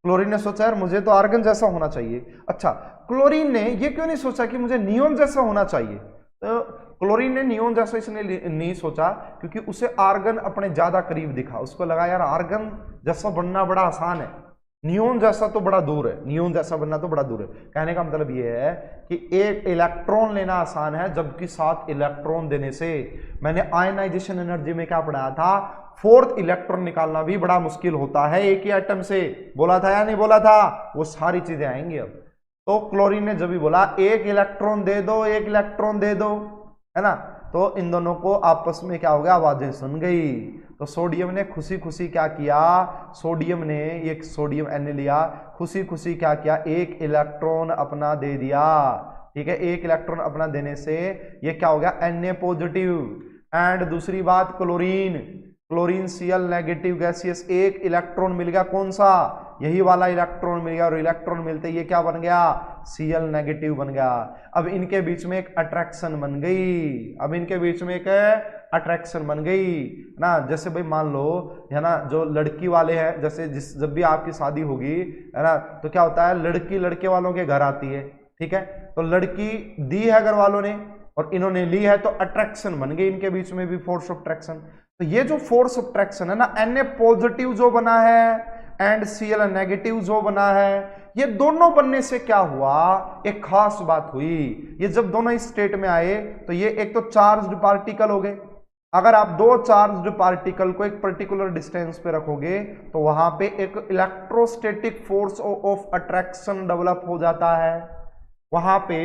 क्लोरीन ने सोचा यार मुझे तो आर्गन जैसा होना चाहिए। अच्छा, क्लोरीन ने ये क्यों नहीं सोचा कि मुझे नियोन जैसा होना चाहिए, तो क्लोरीन ने नियोन जैसा इसलिए नहीं सोचा क्योंकि उसे आर्गन अपने ज्यादा करीब दिखा, उसको लगा यार आर्गन जैसा बनना बड़ा आसान है, नियोन जैसा तो बड़ा दूर है, नियोन जैसा बनना तो बड़ा दूर है। कहने का मतलब यह है कि एक इलेक्ट्रॉन लेना आसान है, जबकि 7 इलेक्ट्रॉन देने से, मैंने आयनाइजेशन एनर्जी में क्या पढ़ाया था, 4th इलेक्ट्रॉन निकालना भी बड़ा मुश्किल होता है एक ही एटम से, बोला था या नहीं बोला था, वो सारी चीजें आएंगी अब। तो क्लोरीन ने जब भी बोला एक इलेक्ट्रॉन दे दो, एक इलेक्ट्रॉन दे दो, है ना, तो इन दोनों को आपस में क्या हो गया, आवाजें सुन गई। तो सोडियम ने खुशी खुशी क्या किया, सोडियम ने एक सोडियम Na लिया, खुशी खुशी क्या किया, एक इलेक्ट्रॉन अपना दे दिया, ठीक है। एक इलेक्ट्रॉन अपना देने से ये क्या हो गया, Na पॉजिटिव। एंड दूसरी बात, क्लोरीन Cl नेगेटिव गैसियस, एक इलेक्ट्रॉन मिल गया, कौन सा, यही वाला इलेक्ट्रॉन मिल गया, और इलेक्ट्रॉन मिलते ये क्या बन गया, Cl नेगेटिव बन गया। अब इनके बीच में एक अट्रैक्शन बन गई, ना। जैसे भाई मान लो, है ना, जो लड़की वाले हैं, जैसे जब भी आपकी शादी होगी, है ना, तो क्या होता है, लड़की लड़के वालों के घर आती है, ठीक है। तो लड़की दी है घर वालों ने और इन्होंने ली है, तो अट्रैक्शन बन गई, इनके बीच में भी फोर्स ऑफ अट्रैक्शन। तो ये जो फोर्स ऑफ अट्रैक्शन है ना, Na पॉजिटिव जो बना है एंड Cl नेगेटिव जो बना है, ये दोनों बनने से क्या हुआ, एक खास बात हुई। ये जब दोनों इस स्टेट में आए तो ये एक तो चार्ज्ड पार्टिकल हो गए। अगर आप दो चार्ज्ड पार्टिकल को एक पर्टिकुलर डिस्टेंस पे रखोगे तो वहां पे एक electrostatic force of attraction develop हो जाता है, वहां पे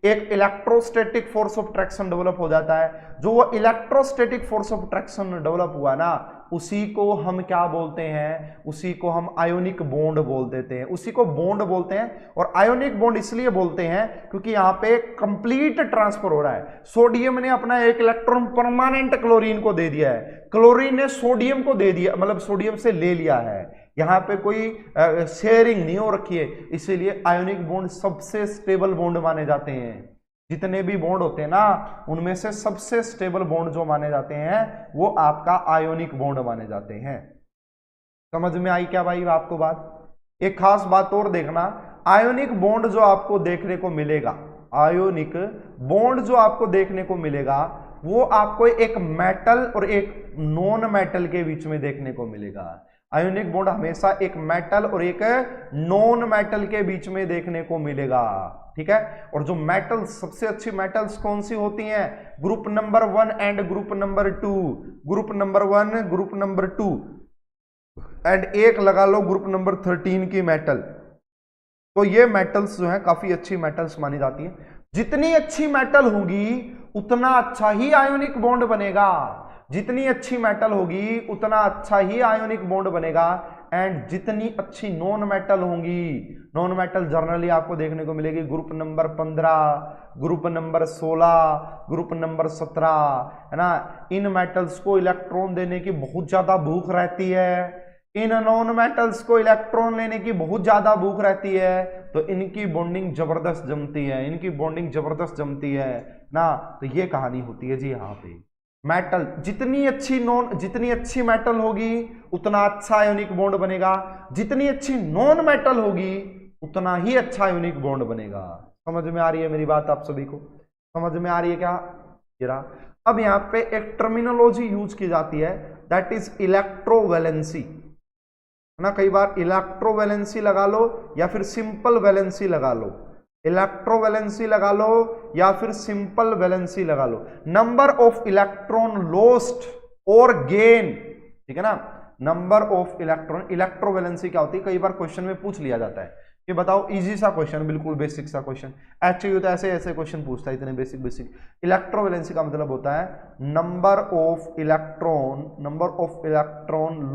एक electrostatic force of attraction develop हो जाता है। जो वो electrostatic force of attraction develop हुआ ना, उसी को हम क्या बोलते हैं, उसी को हम आयोनिक बॉन्ड बोल देते हैं, उसी को बॉन्ड बोलते हैं। और आयोनिक बॉन्ड इसलिए बोलते हैं क्योंकि यहां पे कंप्लीट ट्रांसफर हो रहा है। सोडियम ने अपना एक इलेक्ट्रॉन परमानेंट क्लोरीन को दे दिया है, क्लोरीन ने सोडियम को दे दिया, मतलब सोडियम से ले लिया है, यहां पे कोई शेयरिंग नहीं हो रखी है। इसीलिए आयोनिक बॉन्ड सबसे स्टेबल बॉन्ड माने जाते हैं। जितने भी बॉन्ड होते हैं ना, उनमें से सबसे स्टेबल बॉन्ड जो माने जाते हैं वो आपका आयोनिक बॉन्ड माने जाते हैं। समझ में आई क्या भाई आपको बात? एक खास बात और देखना, आयोनिक बॉन्ड जो आपको देखने को मिलेगा, आयोनिक बॉन्ड जो आपको देखने को मिलेगा, वो आपको एक मेटल और एक नॉन मेटल के बीच में देखने को मिलेगा। आयोनिक बॉन्ड हमेशा एक मेटल और एक नॉन मेटल के बीच में देखने को मिलेगा, ठीक है। और जो मेटल्स, सबसे अच्छी मेटल्स कौन सी होती हैं? Group number 1 and group number 2, group number 1, group number 2 and एक लगा लो ग्रुप नंबर 13 की मेटल। तो ये मेटल्स जो है काफी अच्छी मेटल्स मानी जाती है। जितनी अच्छी मेटल होगी उतना अच्छा ही आयोनिक बॉन्ड बनेगा, जितनी अच्छी मेटल होगी उतना अच्छा ही आयोनिक बॉन्ड बनेगा। एंड जितनी अच्छी नॉन मेटल होंगी, नॉन मेटल जर्नली आपको देखने को मिलेगी group number 15, group number 16, group number 17, है ना। इन मेटल्स को इलेक्ट्रॉन देने की बहुत ज्यादा भूख रहती है, इन नॉन मेटल्स को इलेक्ट्रॉन लेने की बहुत ज्यादा भूख रहती है, तो इनकी बॉन्डिंग जबरदस्त जमती है, इनकी बॉन्डिंग जबरदस्त जमती है ना। तो ये कहानी होती है जी यहाँ पे। मेटल जितनी अच्छी मेटल होगी उतना अच्छा आयोनिक बॉन्ड बनेगा, जितनी अच्छी नॉन मेटल होगी उतना ही अच्छा आयोनिक बॉन्ड बनेगा। समझ में आ रही है मेरी बात आप सभी को? समझ में आ रही है क्या? जरा अब यहाँ पे एक टर्मिनोलॉजी यूज की जाती है, दैट इज इलेक्ट्रोवैलेंसी, है ना। कई बार इलेक्ट्रोवैलेंसी लगा लो या फिर सिंपल वैलेंसी लगा लो, इलेक्ट्रोवैलेंसी लगा लो या फिर सिंपल वैलेंसी लगा लो। नंबर ऑफ इलेक्ट्रॉन लॉस्ट और गेन, ठीक है ना। नंबर ऑफ इलेक्ट्रॉन, इलेक्ट्रोवैलेंसी क्या होती है, कई बार क्वेश्चन में पूछ लिया जाता है कि बताओ, इजी सा क्वेश्चन, बिल्कुल बेसिक सा क्वेश्चन, एक्चुअली तो ऐसे ऐसे क्वेश्चन पूछता है, इतने बेसिक बेसिक। इलेक्ट्रोवैलेंसी का मतलब होता है number of electron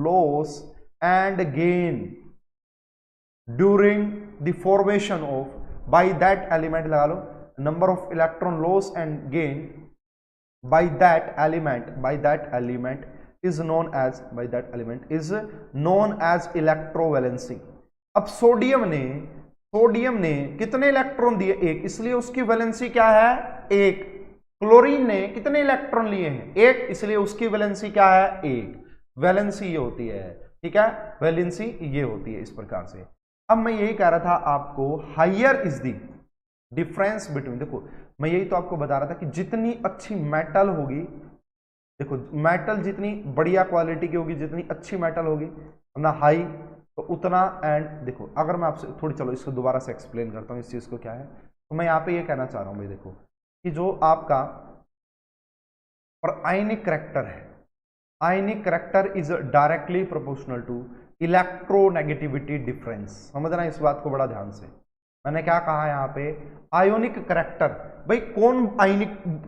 loss and gain during the formation of, by that element लगा लो, number of electron loss and gain by that element is known as electrovalency. अब सोडियम ने कितने इलेक्ट्रॉन दिए? एक, इसलिए उसकी वैलेंसी क्या है? एक। क्लोरीन ने कितने इलेक्ट्रॉन लिए हैं? एक, इसलिए उसकी वैलेंसी क्या है? एक। वैलेंसी ये होती है, ठीक है, वैलेंसी ये होती है इस प्रकार से। अब मैं यही कह रहा था आपको, here is the difference between, देखो मैं यही तो आपको बता रहा था कि जितनी अच्छी मेटल होगी, देखो मेटल जितनी बढ़िया क्वालिटी की होगी, जितनी अच्छी मेटल होगी ना हाई, तो उतना, एंड देखो अगर मैं आपसे थोड़ी, चलो इसको दोबारा से एक्सप्लेन करता हूँ इस चीज को क्या है। तो मैं यहाँ पे ये कहना चाह रहा हूँ भाई, देखो कि जो आपका और आयनिक करैक्टर है, ionic character is directly proportional to electronegativity difference. समझना इस बात को बड़ा ध्यान से, मैंने क्या कहा यहाँ पे, आयोनिक करैक्टर। भाई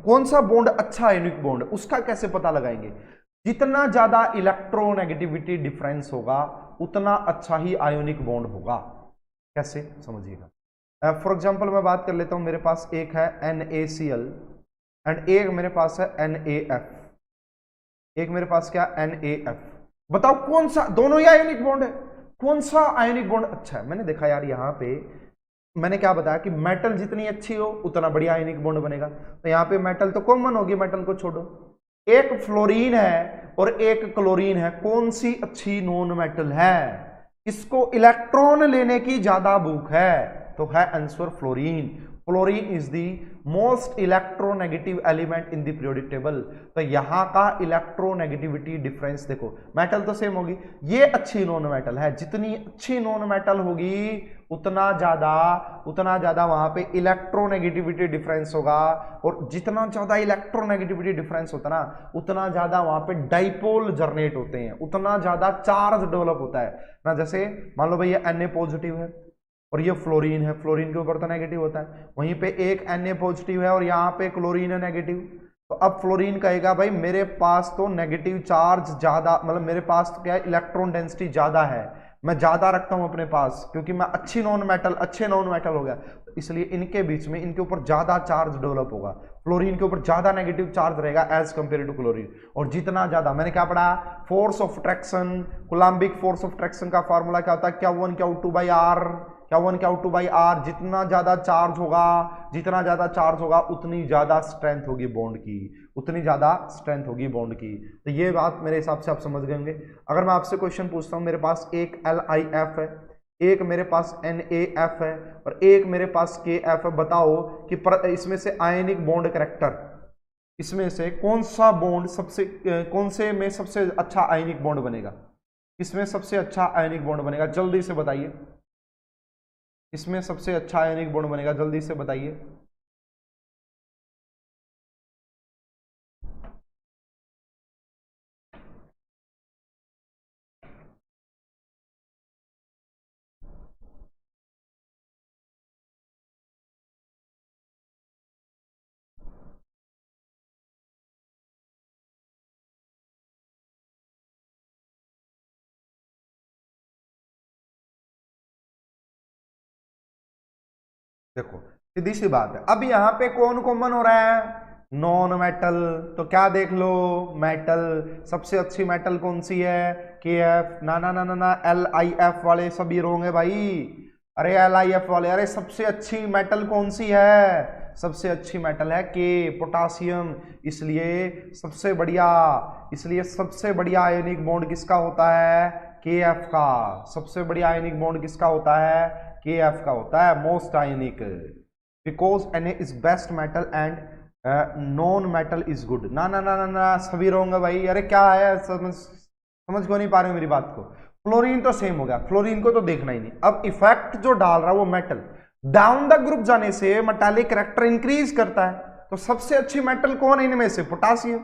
कौन सा बॉन्ड अच्छा आयोनिक बॉन्ड, उसका कैसे पता लगाएंगे? जितना ज्यादा इलेक्ट्रोनेगेटिविटी डिफरेंस होगा उतना अच्छा ही आयोनिक बॉन्ड होगा। कैसे, समझिएगा। फॉर एग्जांपल मैं बात कर लेता हूं, मेरे पास एक है NaCl एंड एक मेरे पास है NaF, एक मेरे पास क्या NaF। बताओ कौन सा, दोनों ही आयोनिक बॉन्ड है, कौन सा आयोनिक बॉन्ड अच्छा है? मैंने देखा यार यहाँ पे मैंने क्या बताया कि मेटल जितनी अच्छी हो उतना बढ़िया आयनिक बॉन्ड बनेगा। तो यहाँ पे मेटल तो कॉमन होगी, मेटल को छोड़ो, एक फ्लोरीन है और एक क्लोरीन है, कौन सी अच्छी नॉन मेटल है? इसको इलेक्ट्रॉन लेने की ज्यादा भूख है, तो है answer fluorine. Fluorine is the most electronegative element in the periodic table. तो यहां का इलेक्ट्रोनेगेटिविटी डिफरेंस देखो, मेटल तो सेम होगी, ये अच्छी नॉन मेटल है, जितनी अच्छी नॉन मेटल होगी उतना ज्यादा वहां पे इलेक्ट्रोनेगेटिविटी डिफरेंस होगा, और जितना ज्यादा इलेक्ट्रोनेगेटिविटी डिफरेंस होता ना उतना ज्यादा वहां पे डाइपोल जनरेट होते हैं, उतना ज्यादा चार्ज डेवलप होता है ना। जैसे मान लो भाई ये Na पॉजिटिव है और ये फ्लोरीन है, फ्लोरीन के ऊपर तो नेगेटिव होता है, वहीं पे एक Na पॉजिटिव है और यहाँ पे क्लोरीन है नेगेटिव। तो अब फ्लोरीन कहेगा भाई मेरे पास तो नेगेटिव चार्ज ज्यादा, मतलब मेरे पास तो क्या है, इलेक्ट्रॉन डेंसिटी ज्यादा है, मैं ज्यादा रखता हूं अपने पास, क्योंकि मैं अच्छे नॉन मेटल हो गया, तो इसलिए इनके बीच में इनके ऊपर ज्यादा चार्ज डेवलप होगा, फ्लोरीन के ऊपर ज्यादा नेगेटिव चार्ज रहेगा एज कंपेयर टू क्लोरीन। और जितना ज्यादा, मैंने क्या पढ़ा, force of attraction, coulombic force of attraction का फॉर्मूला क्या होता है, Q1 Q2 by are, Q1 Q2 by are. जितना ज्यादा चार्ज होगा उतनी ज्यादा स्ट्रेंथ होगी बॉन्ड की, उतनी ज्यादा स्ट्रेंथ होगी बॉन्ड की। तो ये बात मेरे हिसाब से आप समझ गए होंगे। अगर मैं आपसे क्वेश्चन पूछता हूं, मेरे पास एक LiF है, एक मेरे पास NaF है और एक मेरे पास KF है, बताओ कि इसमें से आयनिक बॉन्ड करैक्टर, इसमें से कौन से में सबसे अच्छा आयनिक बॉन्ड बनेगा? इसमें सबसे अच्छा आयनिक बॉन्ड बनेगा, जल्दी से बताइए, इसमें सबसे अच्छा आयनिक बॉन्ड बनेगा, जल्दी से बताइए। देखो सीधी सी बात है, अब यहाँ पे कौन कॉमन हो रहा है, नॉन मेटल, तो क्या देख लो, मेटल, सबसे अच्छी मेटल कौन सी है, के एफ, ना ना ना ना ना, LiF वाले सभी रोंगे भाई, अरे LiF वाले, अरे सबसे अच्छी मेटल कौन सी है, सबसे अच्छी मेटल है के, पोटासियम, इसलिए सबसे बढ़िया आयनिक बॉन्ड किसका होता है, KF का, सबसे बढ़िया आयनिक बॉन्ड किसका होता है, KF का होता है, most ionic, because Na is best metal and non metal is good, ना ना ना ना ना, सभी रहोगे भाई, अरे क्या है, समझ क्यों नहीं पा रहे मेरी बात को, फ्लोरीन तो सेम हो गया, फ्लोरीन को तो देखना ही नहीं, अब इफेक्ट जो डाल रहा है वो मेटल, डाउन द ग्रुप जाने से मेटालिक कैरेक्टर इंक्रीज करता है, तो सबसे अच्छी मेटल कौन है इनमें से, पोटासियम,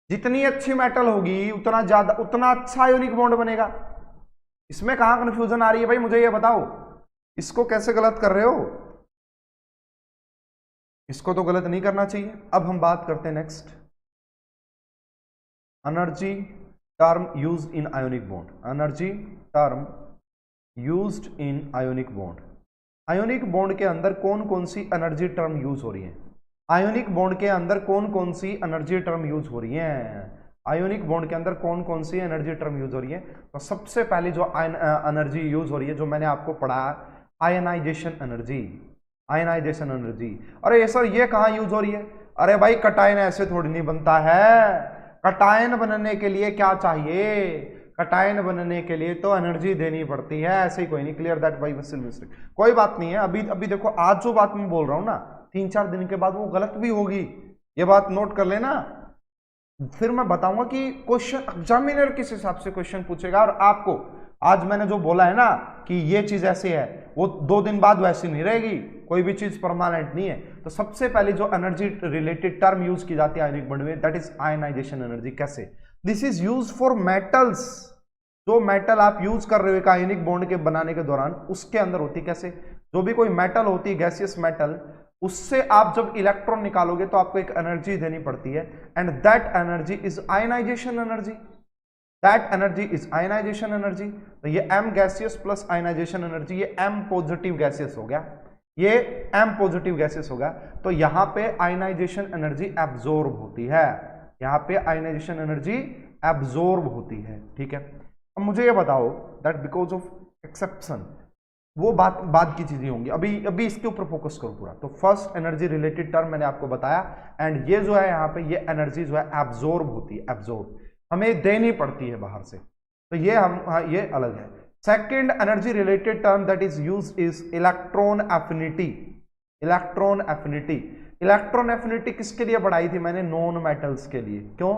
जितनी अच्छी मेटल होगी उतना अच्छा आयोनिक बॉन्ड बनेगा, इसमें कहां कंफ्यूजन आ रही है भाई, मुझे ये बताओ, इसको कैसे गलत कर रहे हो, इसको तो गलत नहीं करना चाहिए। अब हम बात करते हैं next, energy term used in ionic bond, energy term used in ionic bond, ionic bond के अंदर कौन कौन सी एनर्जी टर्म यूज हो रही है, आयोनिक बॉन्ड के अंदर कौन कौन सी एनर्जी टर्म यूज हो रही है, आयोनिक बॉन्ड के अंदर कौन कौन सी एनर्जी टर्म यूज हो रही है, तो सबसे पहले जो एनर्जी यूज हो रही है, जो मैंने आपको पढ़ा, आयनाइजेशन एनर्जी, आयनाइजेशन एनर्जी, अरे सर ये कहां यूज हो रही है, अरे भाई कटायन ऐसे थोड़ी नहीं बनता है, कटायन बनने के लिए क्या चाहिए, कटायन बनने के लिए तो एनर्जी देनी पड़ती है, ऐसे ही कोई नहीं, क्लियर दैट बाय मिस्टेक, कोई बात नहीं है, अभी देखो आज जो बात मैं बोल रहा हूं ना, 3-4 दिन के बाद वो गलत भी होगी, ये बात नोट कर लेना, फिर मैं बताऊंगा कि क्वेश्चन एग्जामिनर किस हिसाब से क्वेश्चन पूछेगा, और आपको आज मैंने जो बोला है ना कि ये चीज ऐसे है, वो 2 दिन बाद वैसी नहीं रहेगी, कोई भी चीज परमानेंट नहीं है, तो सबसे पहले जो एनर्जी रिलेटेड टर्म यूज की जाती है आयनिक बॉन्ड में, दैट इज आयनाइजेशन एनर्जी, कैसे, this is use for metals, जो मेटल आप यूज कर रहे हो एक आयनिक बॉन्ड के बनाने के दौरान, उसके अंदर होती, कैसे, जो भी कोई मेटल होती है, गैसियस मेटल, उससे आप जब इलेक्ट्रॉन निकालोगे तो आपको एक एनर्जी देनी पड़ती है, and that energy is ionisation energy, that energy is ionisation energy, तो ये M gaseous plus ionisation energy, ये M पॉजिटिव गैसियस हो गया, ये M पॉजिटिव गैसियस हो गया, तो यहां पे आयनाइजेशन एनर्जी एब्जॉर्ब होती है, यहां पे आयनाइजेशन एनर्जी एब्जॉर्ब होती है, ठीक है। अब मुझे ये बताओ दैट बिकॉज ऑफ एक्सेप्शन, वो बात की चीजें होंगी, अभी इसके ऊपर फोकस करो पूरा, तो फर्स्ट एनर्जी रिलेटेड टर्म मैंने आपको बताया, एंड ये जो है यहाँ पे ये एनर्जी जो है एब्जॉर्ब होती है, एब्जॉर्ब हमें देनी पड़ती है बाहर से, तो ये अलग है। Second energy related term that is used is electron affinity, electron affinity, electron affinity किसके लिए बढ़ाई थी मैंने, नॉन मेटल्स के लिए, क्यों,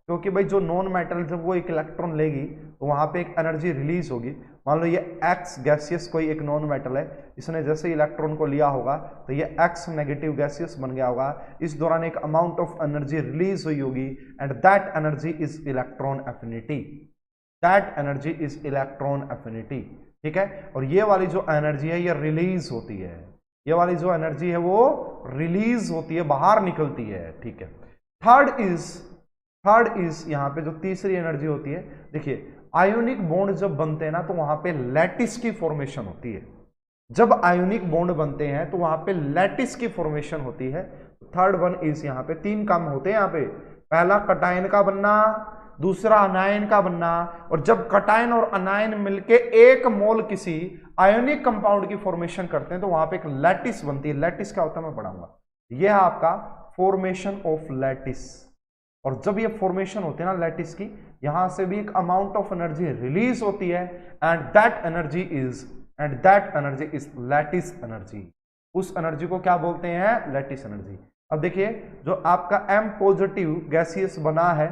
क्योंकि भाई जो नॉन मेटल जब वो एक इलेक्ट्रॉन लेगी तो वहां पे एक एनर्जी रिलीज होगी, मान लो ये X गैसियस कोई एक नॉन मेटल है, इसने जैसे इलेक्ट्रॉन को लिया होगा तो ये X नेगेटिव गैसियस बन गया होगा, इस दौरान एक अमाउंट ऑफ एनर्जी रिलीज हुई होगी, and that energy is electron affinity, that energy is electron affinity, ठीक है। और ये वाली जो एनर्जी है ये रिलीज होती है, ये वाली जो एनर्जी है वो रिलीज होती है, बाहर निकलती है, ठीक है। थर्ड इज यहाँ पे जो तीसरी एनर्जी होती है, देखिए आयोनिक बॉन्ड जब बनते हैं ना तो वहां पे लैटिस की फॉर्मेशन होती है, जब आयोनिक बॉन्ड बनते हैं तो वहां पे लैटिस की फॉर्मेशन होती है। थर्ड वन इज, यहाँ पे 3 काम होते हैं यहाँ पे, पहला कटायन का बनना, दूसरा अनायन का बनना, और जब कटायन और अनायन मिलके एक मोल किसी आयोनिक कंपाउंड की फॉर्मेशन करते हैं तो वहां पे एक लैटिस बनती है, लैटिस क्या होता है मैं पढ़ाऊंगा, यह है आपका फॉर्मेशन ऑफ लैटिस, और जब ये फॉर्मेशन होती है ना लैटिस की, यहां से भी एक अमाउंट ऑफ एनर्जी रिलीज होती है, and that energy is lattice energy, उस एनर्जी को क्या बोलते हैं, लैटिस एनर्जी। अब देखिए जो आपका M पॉजिटिव गैसियस बना है,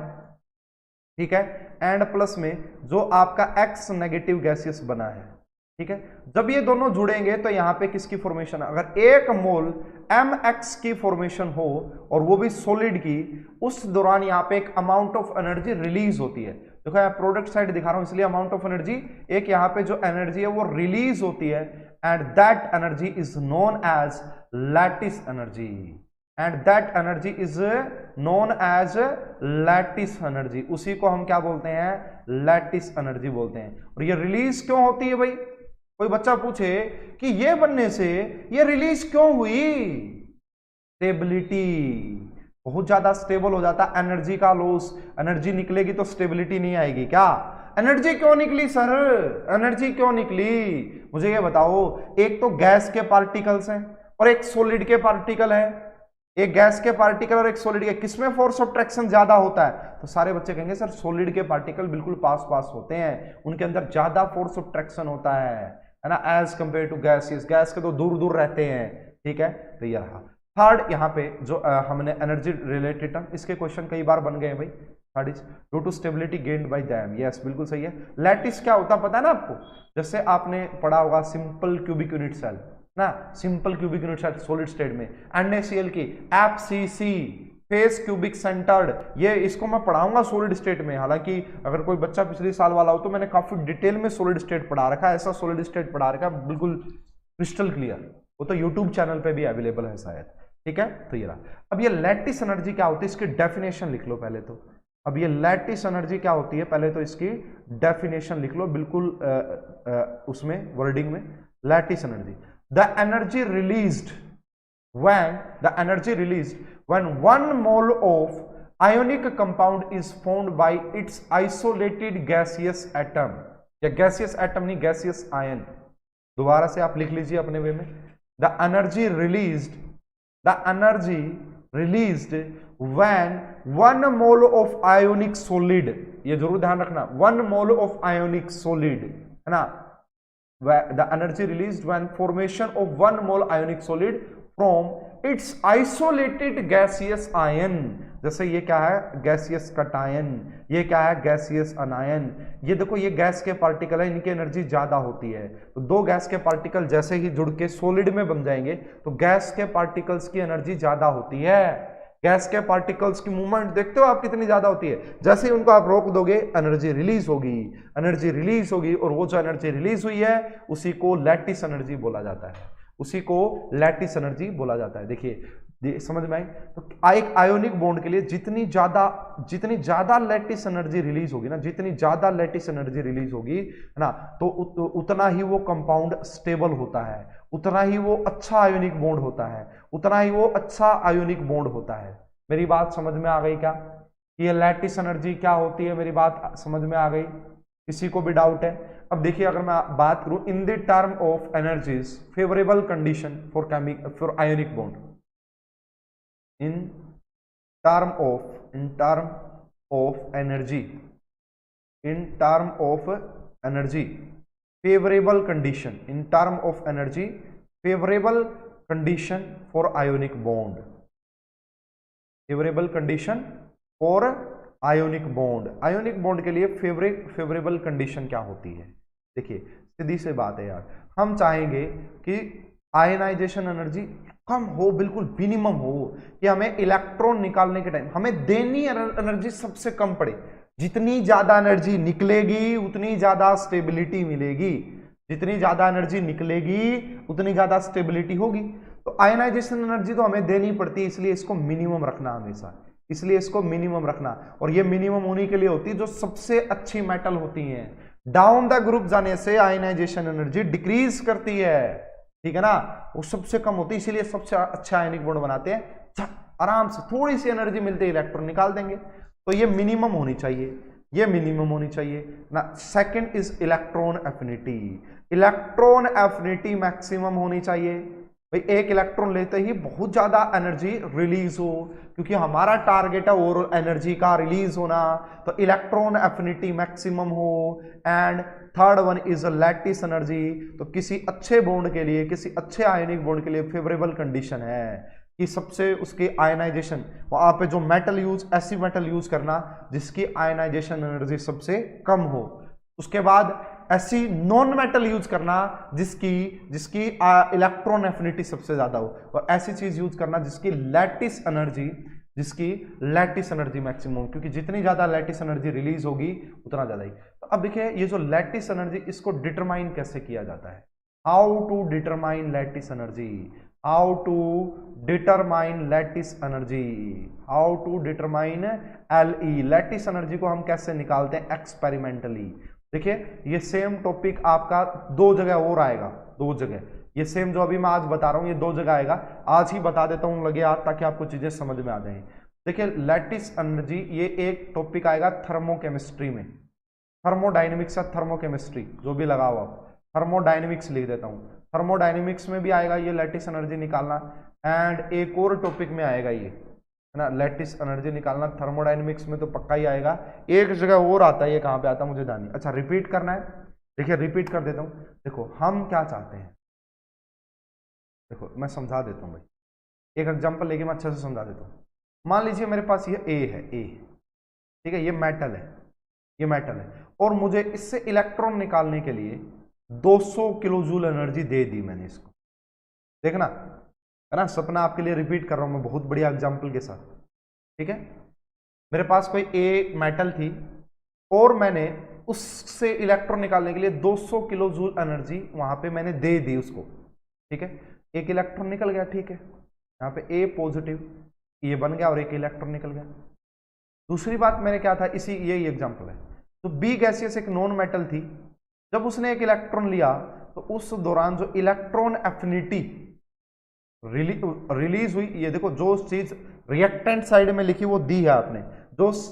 ठीक है, एंड प्लस में जो आपका X नेगेटिव गैसियस बना है, ठीक है, जब ये दोनों जुड़ेंगे तो यहां पे किसकी फॉर्मेशन, अगर 1 मोल MX की फॉर्मेशन हो और वो भी सॉलिड की, उस दौरान यहां पे एक अमाउंट ऑफ एनर्जी रिलीज होती है, देखो यहाँ प्रोडक्ट साइड दिखा रहा हूं इसलिए अमाउंट ऑफ एनर्जी, एक यहाँ पे जो एनर्जी है वो रिलीज होती है, and that energy is known as lattice energy, and that energy is known as lattice energy, उसी को हम क्या बोलते हैं, लैटिस एनर्जी बोलते हैं। और ये रिलीज क्यों होती है भाई, कोई बच्चा पूछे कि ये बनने से ये रिलीज क्यों हुई, स्टेबिलिटी, बहुत ज्यादा स्टेबल हो जाता है, एनर्जी का लॉस, एनर्जी निकलेगी तो स्टेबिलिटी नहीं आएगी क्या। एनर्जी क्यों निकली सर, एनर्जी क्यों निकली, मुझे ये बताओ। एक तो गैस के पार्टिकल्स हैं और एक सॉलिड के पार्टिकल है, एक गैस के पार्टिकल और एक सॉलिड के, किसमें फोर्स ऑफ ट्रैक्शन ज्यादा होता है, तो सारे बच्चे कहेंगे सर सॉलिड के पार्टिकल बिल्कुल पास पास होते हैं, उनके अंदर ज्यादा फोर्स ऑफ ट्रैक्शन होता है ना, as compare to gases, gas के तो दूर दूर रहते हैं, ठीक है। तो ये रहा थर्ड, यहाँ पे जो हमने एनर्जी रिलेटेड टर्म, इसके क्वेश्चन कई बार बन गए हैं भाई। Third is due to stability gained by them, yes बिल्कुल सही है। लैटिस क्या होता है पता है ना आपको, जैसे आपने पढ़ा होगा सिंपल क्यूबिक यूनिट सेल ना, simple cubic unit cell solid state में, NaCl की FCC फेस क्यूबिक सेंटर्ड, ये इसको मैं पढ़ाऊंगा सॉलिड स्टेट में। हालांकि अगर कोई बच्चा पिछले साल वाला हो तो मैंने काफी डिटेल में सॉलिड स्टेट पढ़ा रखा है, ऐसा सॉलिड स्टेट पढ़ा रखा है बिल्कुल क्रिस्टल क्लियर, वो तो यूट्यूब चैनल पे भी अवेलेबल है शायद, ठीक है। तो ये रहा। अब ये लैटिस एनर्जी क्या होती है, इसकी डेफिनेशन लिख लो पहले तो। अब ये लैटिस एनर्जी क्या होती है, पहले तो इसकी डेफिनेशन लिख लो बिल्कुल उसमें वर्डिंग में। Lattice energy, the energy released when 1 mole of ionic compound is formed by its isolated gaseous atom, या gaseous atom नहीं gaseous ion, दोबारा से आप लिख लीजिए अपने वे में। the energy released when 1 mole of ionic solid, ये जरूर ध्यान रखना, 1 mole of ionic solid है ना, the energy released when formation of 1 mole ionic solid from its isolated gaseous ion, जैसे ये क्या है gaseous cation, ये क्या है gaseous anion, ये देखो ये गैस के पार्टिकल है, इनकी एनर्जी ज्यादा होती है। तो दो गैस के पार्टिकल जैसे ही जुड़ के सॉलिड में बन जाएंगे तो गैस के पार्टिकल्स की एनर्जी ज्यादा होती है। गैस के पार्टिकल्स की मूवमेंट देखते हो आप कितनी ज्यादा होती है, जैसे ही उनको आप रोक दोगे एनर्जी रिलीज होगी, एनर्जी रिलीज होगी, और वो जो एनर्जी रिलीज हुई है उसी को लैटिस एनर्जी बोला जाता है, उसी को लैटिस एनर्जी बोला जाता है। देखिए समझ में आई। तो एक आयोनिक बॉन्ड के लिए जितनी ज्यादा लैटिस एनर्जी रिलीज होगी ना, जितनी ज्यादा लैटिस एनर्जी रिलीज होगी है ना, तो उतना ही वो कंपाउंड स्टेबल होता है, उतना ही वो अच्छा आयोनिक बॉन्ड होता है, उतना ही वो अच्छा आयोनिक बॉन्ड होता है। मेरी बात समझ में आ गई क्या, ये लैटिस एनर्जी क्या होती है, मेरी बात समझ में आ गई, किसी को भी डाउट है। अब देखिए अगर मैं बात करूं in the term of energies favourable condition for ionic bond, in term of energy favourable condition, in term of energy favourable condition for ionic bond, favourable condition for ionic bond. Ionic bond के लिए favourable condition क्या होती है, देखिए सीधी सी बात है यार, हम चाहेंगे कि आयनाइजेशन एनर्जी कम हो, बिल्कुल मिनिमम हो, कि हमें इलेक्ट्रॉन निकालने के टाइम हमें देनी एनर्जी सबसे कम पड़े। जितनी ज्यादा एनर्जी निकलेगी उतनी ज्यादा स्टेबिलिटी मिलेगी, जितनी ज्यादा एनर्जी निकलेगी उतनी ज्यादा स्टेबिलिटी होगी। तो आयनाइजेशन एनर्जी तो हमें देनी पड़ती है, इसलिए इसको मिनिमम रखना हमेशा, इसलिए इसको मिनिमम रखना। और ये मिनिमम होने के लिए होती है जो सबसे अच्छी मेटल होती हैं, डाउन द ग्रुप जाने से आयनाइजेशन एनर्जी डिक्रीज करती है, ठीक है ना, वो सबसे कम होती है, इसीलिए सबसे अच्छा आयनिक बॉन्ड बनाते हैं, आराम से थोड़ी सी एनर्जी मिलती है इलेक्ट्रॉन निकाल देंगे। तो ये मिनिमम होनी चाहिए, ये मिनिमम होनी चाहिए ना। Second is electron affinity, electron affinity maximum होनी चाहिए। भाई एक इलेक्ट्रॉन लेते ही बहुत ज्यादा एनर्जी रिलीज हो, क्योंकि हमारा टारगेट है और एनर्जी का रिलीज होना, तो इलेक्ट्रॉन एफिनिटी मैक्सिमम हो। And third one is lattice energy, तो किसी अच्छे बॉन्ड के लिए, किसी अच्छे आयनिक बॉन्ड के लिए फेवरेबल कंडीशन है कि सबसे उसकी आयनाइजेशन, वहां पे जो मेटल यूज, ऐसी मेटल यूज करना जिसकी आयनाइजेशन एनर्जी सबसे कम हो। उसके बाद ऐसी नॉन मेटल यूज करना जिसकी इलेक्ट्रॉन एफिनिटी सबसे ज्यादा हो, और ऐसी चीज यूज करना जिसकी लैटिस एनर्जी मैक्सिमम, क्योंकि जितनी ज्यादा लैटिस एनर्जी रिलीज होगी उतना ज्यादा ही। तो अब देखिए ये जो लैटिस एनर्जी, इसको डिटरमाइन कैसे किया जाता है, how to determine lattice energy, how to determine lattice energy, how to determine LE, lattice energy को हम कैसे निकालते हैं एक्सपेरिमेंटली। देखिए ये सेम टॉपिक आपका दो जगह और आएगा, दो जगह। ये सेम जो अभी मैं आज बता रहा हूं ये दो जगह आएगा, आज ही बता देता हूं लगे आज, ताकि आपको चीजें समझ में आ जाए। देखिए लैटिस एनर्जी, ये एक टॉपिक आएगा थर्मोकेमिस्ट्री में, थर्मोडायनेमिक्स या थर्मोकेमिस्ट्री जो भी लगाओ आप, थर्मोडायनेमिक्स लिख देता हूं। थर्मोडायनेमिक्स में भी आएगा ये लैटिस एनर्जी निकालना, एंड एक और टॉपिक में आएगा ये, है ना, लैटिस एनर्जी निकालना। थर्मोडायनेमिक्स में तो पक्का ही आएगा, एक जगह और आता है, ये कहां पे आता है मुझे ध्यान नहीं। अच्छा रिपीट करना है, देखिए रिपीट कर देता हूं। देखो हम क्या चाहते हैं, देखो मैं समझा देता हूं भाई, एक एग्जांपल लेके मैं अच्छे से समझा देता हूं। मान लीजिए मेरे पास ये ए है, ए ठीक है, ये मेटल है, ये मेटल है, और मुझे इससे इलेक्ट्रॉन निकालने के लिए 200 किलो जूल एनर्जी दे दी मैंने इसको। देखना है ना, सपना आपके लिए रिपीट कर रहा हूं मैं बहुत बढ़िया एग्जांपल के साथ, ठीक है। मेरे पास कोई ए मेटल थी और मैंने उससे इलेक्ट्रॉन निकालने के लिए 200 किलो जूल एनर्जी वहां पे मैंने दे दी उसको, ठीक है। एक इलेक्ट्रॉन निकल गया, ठीक है, यहाँ पे ए पॉजिटिव ये बन गया और एक इलेक्ट्रॉन निकल गया। दूसरी बात मैंने क्या था, इसी यही एग्जांपल है, तो बी गैसियस एक नॉन मेटल थी, जब उसने एक इलेक्ट्रॉन लिया तो उस दौरान जो इलेक्ट्रॉन एफिनिटी रिलीज हुई, ये देखो जो चीज रिएक्टेंट साइड में लिखी वो दी है आपने,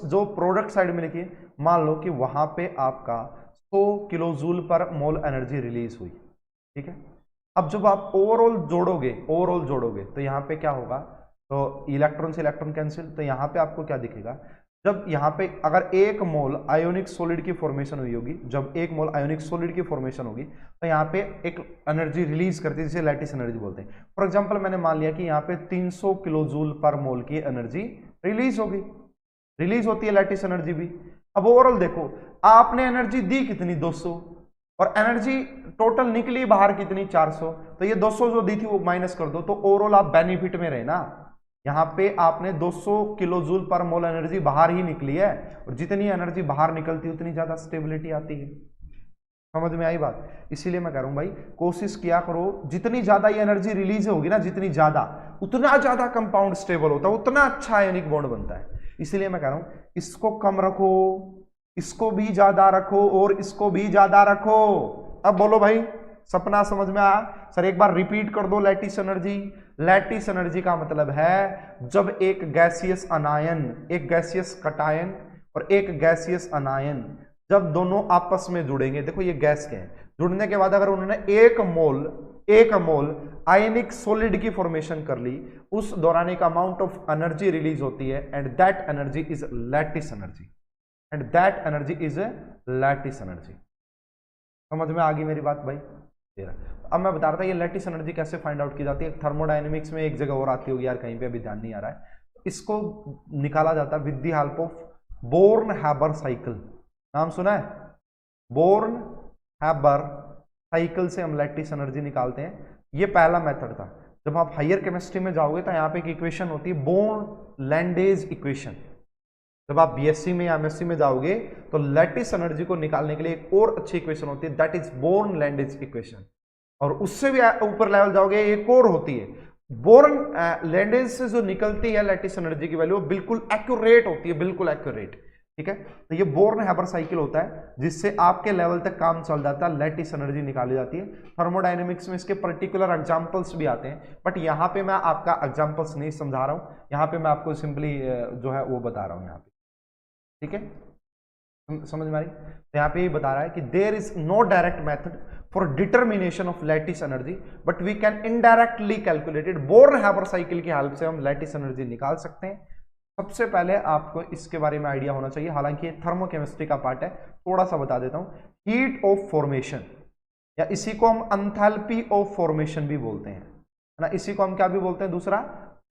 जो प्रोडक्ट साइड में लिखी, मान लो कि वहां पे आपका 100 किलो जूल पर मोल एनर्जी रिलीज हुई, ठीक है। अब जब आप ओवरऑल जोड़ोगे तो यहाँ पे क्या होगा, तो इलेक्ट्रॉन से इलेक्ट्रॉन कैंसिल, तो यहाँ पे आपको क्या दिखेगा, जब यहाँ पे अगर एक मोल आयोनिक सॉलिड की फॉर्मेशन हुई होगी, जब एक मोल आयोनिक सॉलिड की फॉर्मेशन होगी तो यहाँ पे एक एनर्जी रिलीज करती है जिसे लैटिस एनर्जी बोलते हैं। फॉर एग्जांपल मैंने मान लिया कि यहाँ पे 300 किलो जूल पर मोल की एनर्जी रिलीज होगी, रिलीज होती है लैटिस एनर्जी भी। अब ओवरऑल देखो आपने एनर्जी दी कितनी, 200, और एनर्जी टोटल निकली बाहर कितनी, 400, तो ये 200 जो दी थी वो माइनस कर दो, तो ओवरऑल आप बेनिफिट में रहे ना। यहाँ पे आपने 200 किलो जूल पर मोल एनर्जी बाहर ही निकली है, और जितनी एनर्जी बाहर निकलती है उतनी ज्यादा स्टेबिलिटी आती है। समझ में आई बात? इसीलिए मैं कह रहा हूं भाई कोशिश किया करो, जितनी ज्यादा ये एनर्जी रिलीज होगी ना, जितनी ज्यादा, उतना ज्यादा कंपाउंड स्टेबल होता है, उतना अच्छा आयनिक बॉन्ड बनता है। इसीलिए मैं कह रहा हूं इसको कम रखो, इसको भी ज्यादा रखो, और इसको भी ज्यादा रखो। अब बोलो भाई सपना समझ में आया? सर एक बार रिपीट कर दो लैटिस एनर्जी। लैटिस एनर्जी का मतलब है जब एक गैसियस अनायन, एक गैसियस कटायन और एक गैसियस अनायन जब दोनों आपस में जुड़ेंगे, देखो ये गैस के हैं, जुड़ने के बाद अगर उन्होंने एक मोल आयनिक सॉलिड की फॉर्मेशन कर ली, उस दौरान एक अमाउंट ऑफ एनर्जी रिलीज होती है, and that energy is lattice energy, and that energy is lattice energy. समझ में आ गई मेरी बात भाई? अब मैं बता रहा था ये लैटिस एनर्जी कैसे फाइंड आउट की जाती है। थर्मोडायनेमिक्स में एक जगह और आती होगी यार, कहीं पे अभी ध्यान नहीं आ रहा है। इसको निकाला जाता है with the help of born-Haber cycle. नाम सुना है? बोर्न-हैबर साइकिल से हम लैटिस एनर्जी निकालते हैं। ये पहला मेथड था। जब आप हायर केमिस्ट्री में जाओगे तो यहाँ पे एक इक्वेशन होती है बोर्न-लैंडेज इक्वेशन। जब आप बीएससी में या एमएससी में जाओगे तो लैटिस एनर्जी को निकालने के लिए एक और अच्छी इक्वेशन होती है, दैट इज बोर्न-लैंडेज इक्वेशन। और उससे भी ऊपर लेवल जाओगे एक और होती है बोर्न-लैंडेज से जो निकलती है लैटिस एनर्जी की वैल्यू बिल्कुल एक्यूरेट होती है, बिल्कुल एक्यूरेट, ठीक है। तो ये बोर्न-हैबर साइकिल होता है जिससे आपके लेवल तक काम चल जाता है, लैटिस एनर्जी निकाली जाती है। थर्मोडायनेमिक्स में इसके पर्टिकुलर एग्जांपल्स भी आते हैं, बट यहाँ पे मैं आपका एग्जांपल्स नहीं समझा रहा हूँ, यहाँ पे मैं आपको सिंपली जो है वो बता रहा हूँ यहाँ पे, ठीक है। समझ में आ रही? तो यहाँ पे ये बता रहा है कि there is no direct method for determination of lattice energy but we can indirectly calculated. Born Haber cycle की हेल्प से हम लैटिस एनर्जी निकाल सकते हैं। सबसे पहले आपको इसके बारे में आइडिया होना चाहिए, हालांकि ये थर्मोकेमिस्ट्री का पार्ट है, थोड़ा सा बता देता हूँ। हीट ऑफ फॉर्मेशन, या इसी को हम एंथैल्पी ऑफ फॉर्मेशन भी बोलते हैं, है ना। इसी को हम क्या भी बोलते हैं, दूसरा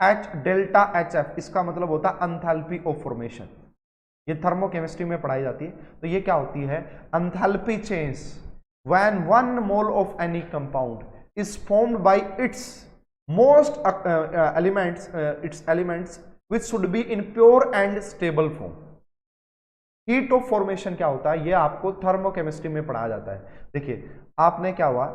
H डेल्टा HF, इसका मतलब होता है एंथैल्पी ऑफ फॉर्मेशन। ये थर्मोकेमिस्ट्री में पढ़ाई जाती है। तो ये क्या होती है, enthalpy change when 1 mole of any compound is formed by it's most elements which should be in pure and stable form। Heat of formation क्या होता है, ये आपको थर्मोकेमिस्ट्री में पढ़ाया जाता है। देखिए आपने क्या हुआ,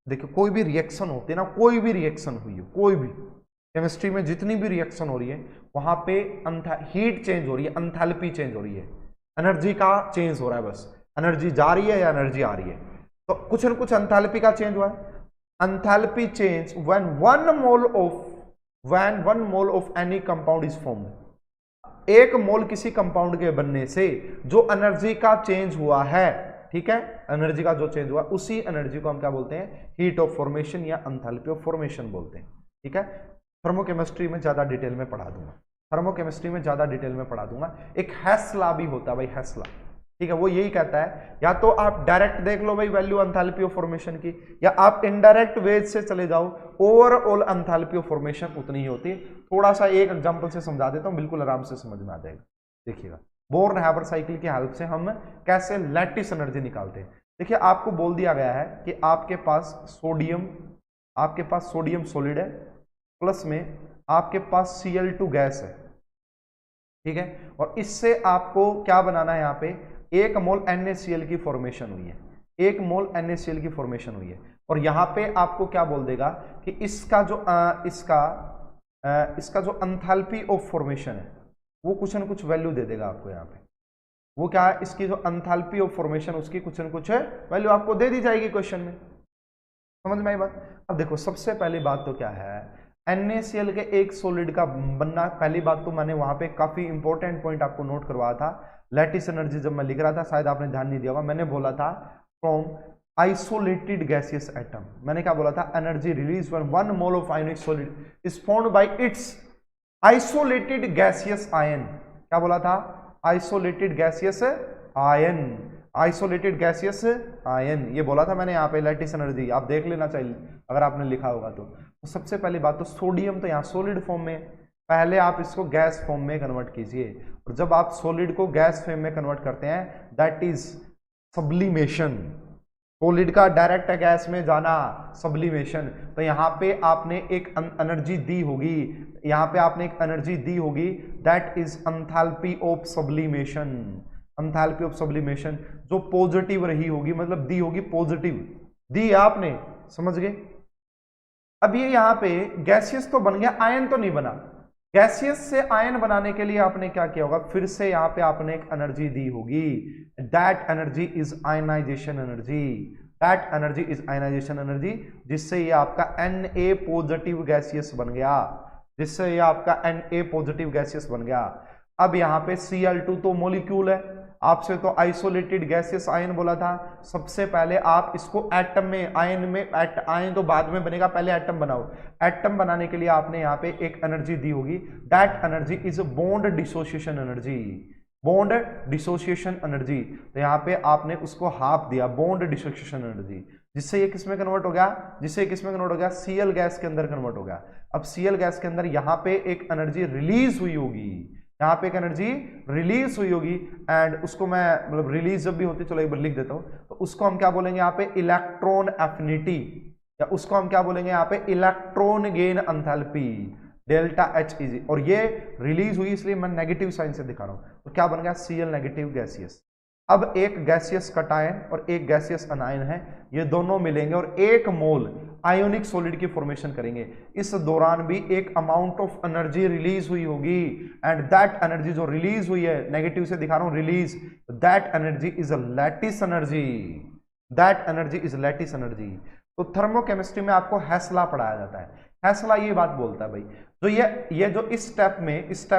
देखिए कोई भी रिएक्शन होती है ना, कोई भी रिएक्शन हुई है, कोई भी केमिस्ट्री में जितनी भी रिएक्शन हो रही है वहां पे हीट चेंज हो रही है, एंथैल्पी चेंज हो रही है, एनर्जी का चेंज हो रहा है बस। एनर्जी जा रही है या एनर्जी आ रही है। तो कुछ न कुछ एंथैल्पी का चेंज हुआ है। Enthalpy change when one mole of any compound is formed, एक मोल किसी कंपाउंड के बनने से जो एनर्जी का चेंज हुआ है, ठीक है, एनर्जी का जो चेंज हुआ उसी एनर्जी को हम क्या बोलते हैं, हीट ऑफ फॉर्मेशन या एंथैल्पी ऑफ फॉर्मेशन बोलते हैं। ठीक है, थर्मोकेमिस्ट्री में ज्यादा डिटेल में पढ़ा दूंगा, थर्मोकेमिस्ट्री में ज्यादा डिटेल में पढ़ा दूंगा। एक हेस लॉ भी होता है भाई, हेस लॉ, ठीक है, वो यही कहता है, या तो आप डायरेक्ट देख लो भाई वैल्यू एंथैल्पी ऑफ फॉर्मेशन की, या आप इनडायरेक्ट वेज से चले जाओ, ओवरऑल एंथैल्पी ऑफ फॉर्मेशन उतनी ही होती है। थोड़ा सा एक एग्जांपल से समझा देता हूं, बिल्कुल आराम से समझ में आ जाएगा। देखिएगा बोर्न हैबर साइकिल की हेल्प से हम कैसे लैटिस एनर्जी निकालते हैं। देखिए आपको बोल दिया गया है कि आपके पास सोडियम सॉलिड है, प्लस में आपके पास Cl2 गैस है, ठीक है, और इससे आपको क्या बनाना है, यहाँ पे 1 मोल NaCl की फॉर्मेशन हुई है, 1 मोल NaCl की फॉर्मेशन हुई है, और यहाँ पे आपको क्या बोल देगा कि इसका जो एंथैल्पी ऑफ फॉर्मेशन है वो कुछ न कुछ वैल्यू दे देगा आपको। यहाँ पे वो क्या है, इसकी जो एंथैल्पी ऑफ फॉर्मेशन उसकी कुछ न कुछ वैल्यू आपको दे दी जाएगी क्वेश्चन में। समझ में आई बात। अब देखो सबसे पहली बात तो क्या है, NaCl के एक सॉलिड का बनना, पहली बात तो मैंने वहां पे काफी इंपॉर्टेंट पॉइंट आपको नोट करवाया था, लैटिस एनर्जी जब मैं लिख रहा था, शायद आपने ध्यान नहीं दिया होगा, मैंने बोला था फ्रॉम आइसोलेटेड गैसियस एटम, मैंने क्या बोला था, energy release when 1 mole of ionic solid is formed by it's isolated gaseous ion. क्या बोला था, isolated gaseous ion, isolated gaseous ion, ये बोला था मैंने यहाँ पे लैटिस एनर्जी, आप देख लेना चाहिए अगर आपने लिखा होगा तो। सबसे पहली बात तो सोडियम तो यहाँ सॉलिड फॉर्म में, पहले आप इसको गैस फॉर्म में कन्वर्ट कीजिए, और जब आप सॉलिड को गैस फॉर्म में कन्वर्ट करते हैं दैट इज सब्लिमेशन, सॉलिड का डायरेक्ट गैस में जाना, सब्लिमेशन। तो यहाँ पे आपने एक एनर्जी दी होगी, यहाँ पे आपने एक एनर्जी दी होगी, that is enthalpy of sublimation, enthalpy of sublimation जो पॉजिटिव रही होगी, मतलब दी होगी पॉजिटिव, दी आपने, समझ गए। अब ये यहाँ पे गैसियस तो बन गया, आयन तो नहीं बना, गैसियस से आयन बनाने के लिए आपने क्या किया होगा, फिर से यहाँ पे आपने एक एनर्जी दी होगी, that energy is ionisation energy, that energy is ionisation energy, जिससे ये आपका Na पॉजिटिव गैसियस बन गया, जिससे ये आपका Na पॉजिटिव गैसियस बन गया। अब यहाँ पे Cl2 तो मॉलिक्यूल है, आपसे तो आइसोलेटेड गैसियस आयन बोला था, सबसे पहले आप इसको एटम में, आयन तो बाद में बनेगा, पहले एटम बनाओ। एटम बनाने के लिए आपने यहाँ पे एक एनर्जी दी होगी, that energy is bond dissociation energy, bond dissociation energy. तो यहाँ पे आपने उसको हाफ दिया, बॉन्ड डिसोसिएशन एनर्जी, जिससे ये किसमें कन्वर्ट हो गया, जिससे ये किसमें कन्वर्ट हो गया, Cl गैस के अंदर कन्वर्ट हो गया। अब Cl गैस के अंदर यहाँ पे एक एनर्जी रिलीज हुई होगी, यहाँ पे एक एनर्जी रिलीज हुई होगी, एंड उसको मैं मतलब रिलीज जब भी होती, चलो एक बार लिख देता हूं, तो उसको हम क्या बोलेंगे यहाँ पे, इलेक्ट्रॉन एफिनिटी, या उसको हम क्या बोलेंगे यहाँ पे, electron gain enthalpy, delta H easy, और ये रिलीज हुई इसलिए मैं नेगेटिव साइन से दिखा रहा हूं, तो क्या बन गया, Cl नेगेटिव गैसियस। अब एक गैसियस कटायन और एक गैसियस अनायन है, ये दोनों मिलेंगे और 1 मोल आयोनिक सॉलिड की फॉर्मेशन करेंगे। इस दौरान भी एक अमाउंट ऑफ एनर्जी रिलीज हुई होगी, एंड दैट एनर्जी जो रिलीज हुई है, नेगेटिव से दिखा रहा हूं release, that energy is a lattice energy, that energy is lattice energy. तो थर्मोकेमिस्ट्री में आपको हेस लॉ पढ़ाया जाता है, हेस लॉ ये बात बोलता है भाई, जो ये जो इस स्टेप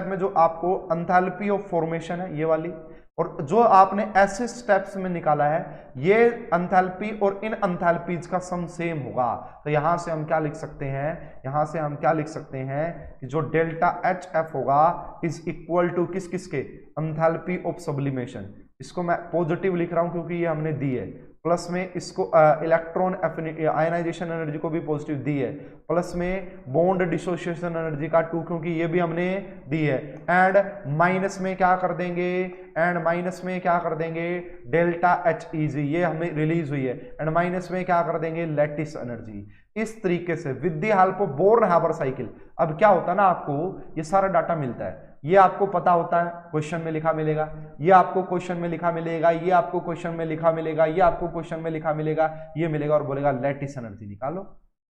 में जो आपको एंथैल्पी ऑफ फॉर्मेशन है ये वाली, और जो आपने ऐसे स्टेप्स में निकाला है, ये एंथैल्पी और इन एंथैल्पीज का सम सेम होगा। तो यहां से हम क्या लिख सकते हैं, यहां से हम क्या लिख सकते हैं कि जो डेल्टा HF होगा इज इक्वल टू किस किसके, एंथैल्पी ऑफ सब्लिमेशन। इसको मैं पॉजिटिव लिख रहा हूं क्योंकि ये हमने दी है, प्लस में इसको इलेक्ट्रॉन आयनाइजेशन एनर्जी को भी पॉजिटिव दी है, प्लस में बॉन्ड डिसोसिएशन एनर्जी का 2 क्योंकि ये भी हमने दी है, एंड माइनस में क्या कर देंगे, एंड माइनस में क्या कर देंगे, डेल्टा H इजी, ये हमें रिलीज हुई है, एंड माइनस में क्या कर देंगे, लैटिस एनर्जी। इस तरीके से with the help of Born Haber cycle, अब क्या होता है ना, आपको ये सारा डाटा मिलता है, ये आपको पता होता है, क्वेश्चन में लिखा मिलेगा, ये आपको क्वेश्चन में लिखा मिलेगा, ये आपको क्वेश्चन में लिखा मिलेगा, ये आपको क्वेश्चन में लिखा मिलेगा, ये मिलेगा और बोलेगा लैटिस एनर्जी निकालो,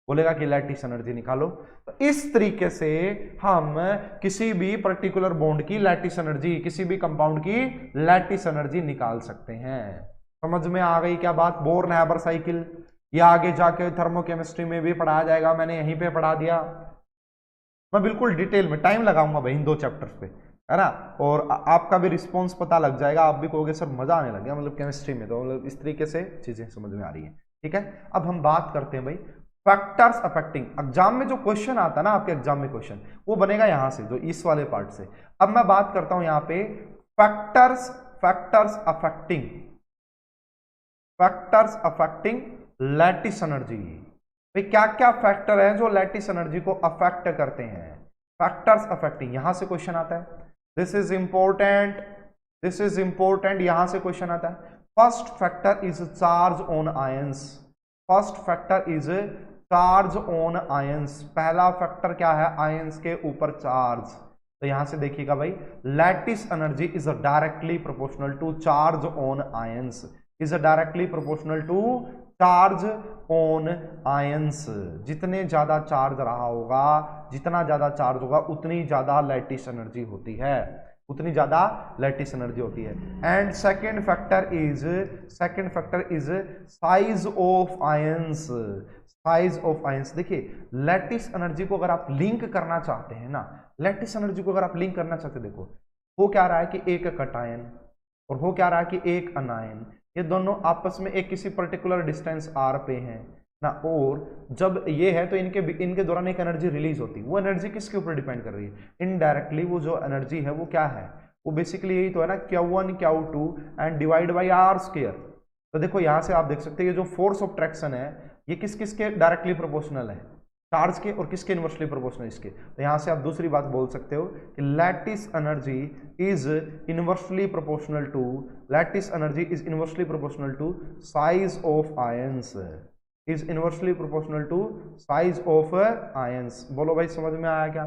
बोलेगा कि लैटिस एनर्जी निकालो। तो इस तरीके से हम किसी भी पर्टिकुलर बॉन्ड की लैटिस एनर्जी, किसी भी कंपाउंड की लैटिस एनर्जी निकाल सकते हैं। समझ में आ गई क्या बात? बोर्न हैबर साइकिल, ये आगे जाके थर्मोकेमिस्ट्री में भी पढ़ाया जाएगा, मैंने यहीं पे पढ़ा दिया। मैं बिल्कुल डिटेल में टाइम लगाऊंगा भाई इन 2 चैप्टर्स पे, है ना। और आपका भी रिस्पॉन्स पता लग जाएगा, आप भी कहोगे सर मजा आने लग गया मतलब केमिस्ट्री में, तो मतलब इस तरीके से चीजें समझ में आ रही है। ठीक है, अब हम बात करते हैं भाई फैक्टर्स अफेक्टिंग। एग्जाम में जो क्वेश्चन आता है ना, आपके एग्जाम में क्वेश्चन वो बनेगा यहां से, जो इस वाले पार्ट से। अब मैं बात करता हूं यहां पे factors, factors affecting, factors affecting lattice energy. भाई क्या क्या फैक्टर है जो लैटिस एनर्जी को अफेक्ट करते हैं? फैक्टर्स अफेक्टिंग, यहां से क्वेश्चन आता है। This is important, this is important, यहां से क्वेश्चन आता है। First factor is charge on ions, first factor is charge on ions. पहला फैक्टर क्या है? आयंस के ऊपर चार्ज। तो यहां से देखिएगा भाई, lattice energy is directly proportional to charge on ions, is directly proportional to charge on ions. जितने ज्यादा चार्ज रहा होगा, जितना ज्यादा चार्ज होगा उतनी ज्यादा लैटिस एनर्जी होती है, उतनी ज्यादा लैटिस एनर्जी होती है। And second factor is size of ions, size of ions. देखिए लैटिस एनर्जी को अगर आप लिंक करना चाहते हैं ना, लैटिस एनर्जी को अगर आप लिंक करना चाहते हैं, देखो हो क्या रहा है कि एक कटायन और हो क्या रहा है कि एक अनायन, ये दोनों आपस में एक किसी पर्टिकुलर डिस्टेंस आर पे हैं ना, और जब ये है तो इनके दौरान एक एनर्जी रिलीज होती है। वो एनर्जी किसके ऊपर डिपेंड कर रही है? इनडायरेक्टली वो जो एनर्जी है वो क्या है? वो बेसिकली यही तो है ना, Q1 Q2 and divide by R square. तो देखो यहां से आप देख सकते हैं ये जो फोर्स ऑफ ट्रैक्शन है ये किस किसके डायरेक्टली प्रोपोर्शनल है? चार्ज के, और किसके इनवर्सली प्रोपोर्शनल? इसके। तो यहां से आप दूसरी बात बोल सकते हो कि lattice energy is inversely proportional to, lattice energy is inversely proportional to size of ions, is inversely proportional to size of ions. बोलो भाई समझ में आया क्या?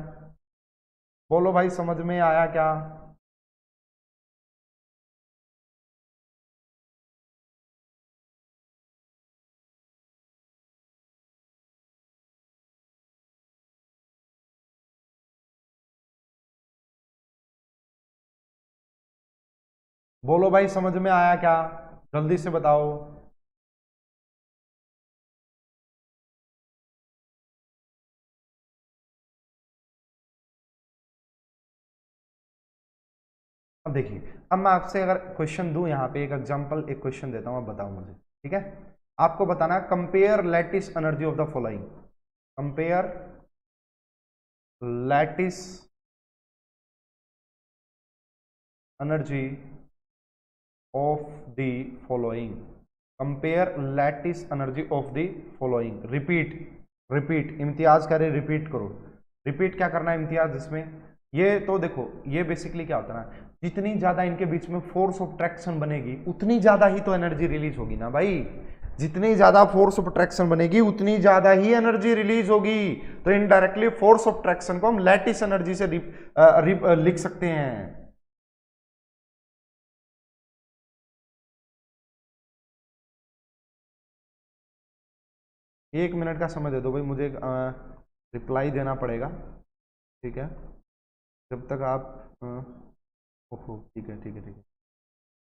बोलो भाई समझ में आया क्या? बोलो भाई समझ में आया क्या? जल्दी से बताओ। अब देखिए, अब मैं आपसे अगर क्वेश्चन दूं यहाँ पे, एक एग्जांपल, एक क्वेश्चन देता हूं, आप बताओ मुझे। ठीक है, आपको बताना है compare lattice energy of the following, compare lattice energy of the following, compare lattice energy of the following. Repeat, repeat, Imtiaz करे रिपीट करो। रिपीट क्या करना है इम्तियाज इसमें? ये तो देखो, ये बेसिकली क्या होता है ना, जितनी ज्यादा इनके बीच में फोर्स ऑफ ट्रैक्शन बनेगी उतनी ज्यादा ही तो एनर्जी रिलीज होगी ना भाई। जितनी ज्यादा फोर्स ऑफ ट्रैक्शन बनेगी उतनी ज्यादा ही एनर्जी रिलीज होगी। तो इनडायरेक्टली फोर्स ऑफ ट्रैक्शन को हम लैटिस एनर्जी से लिख सकते हैं। 1 मिनट का समय दे दो भाई मुझे, रिप्लाई देना पड़ेगा। ठीक है, जब तक आप ओहो, ठीक है ठीक है ठीक है,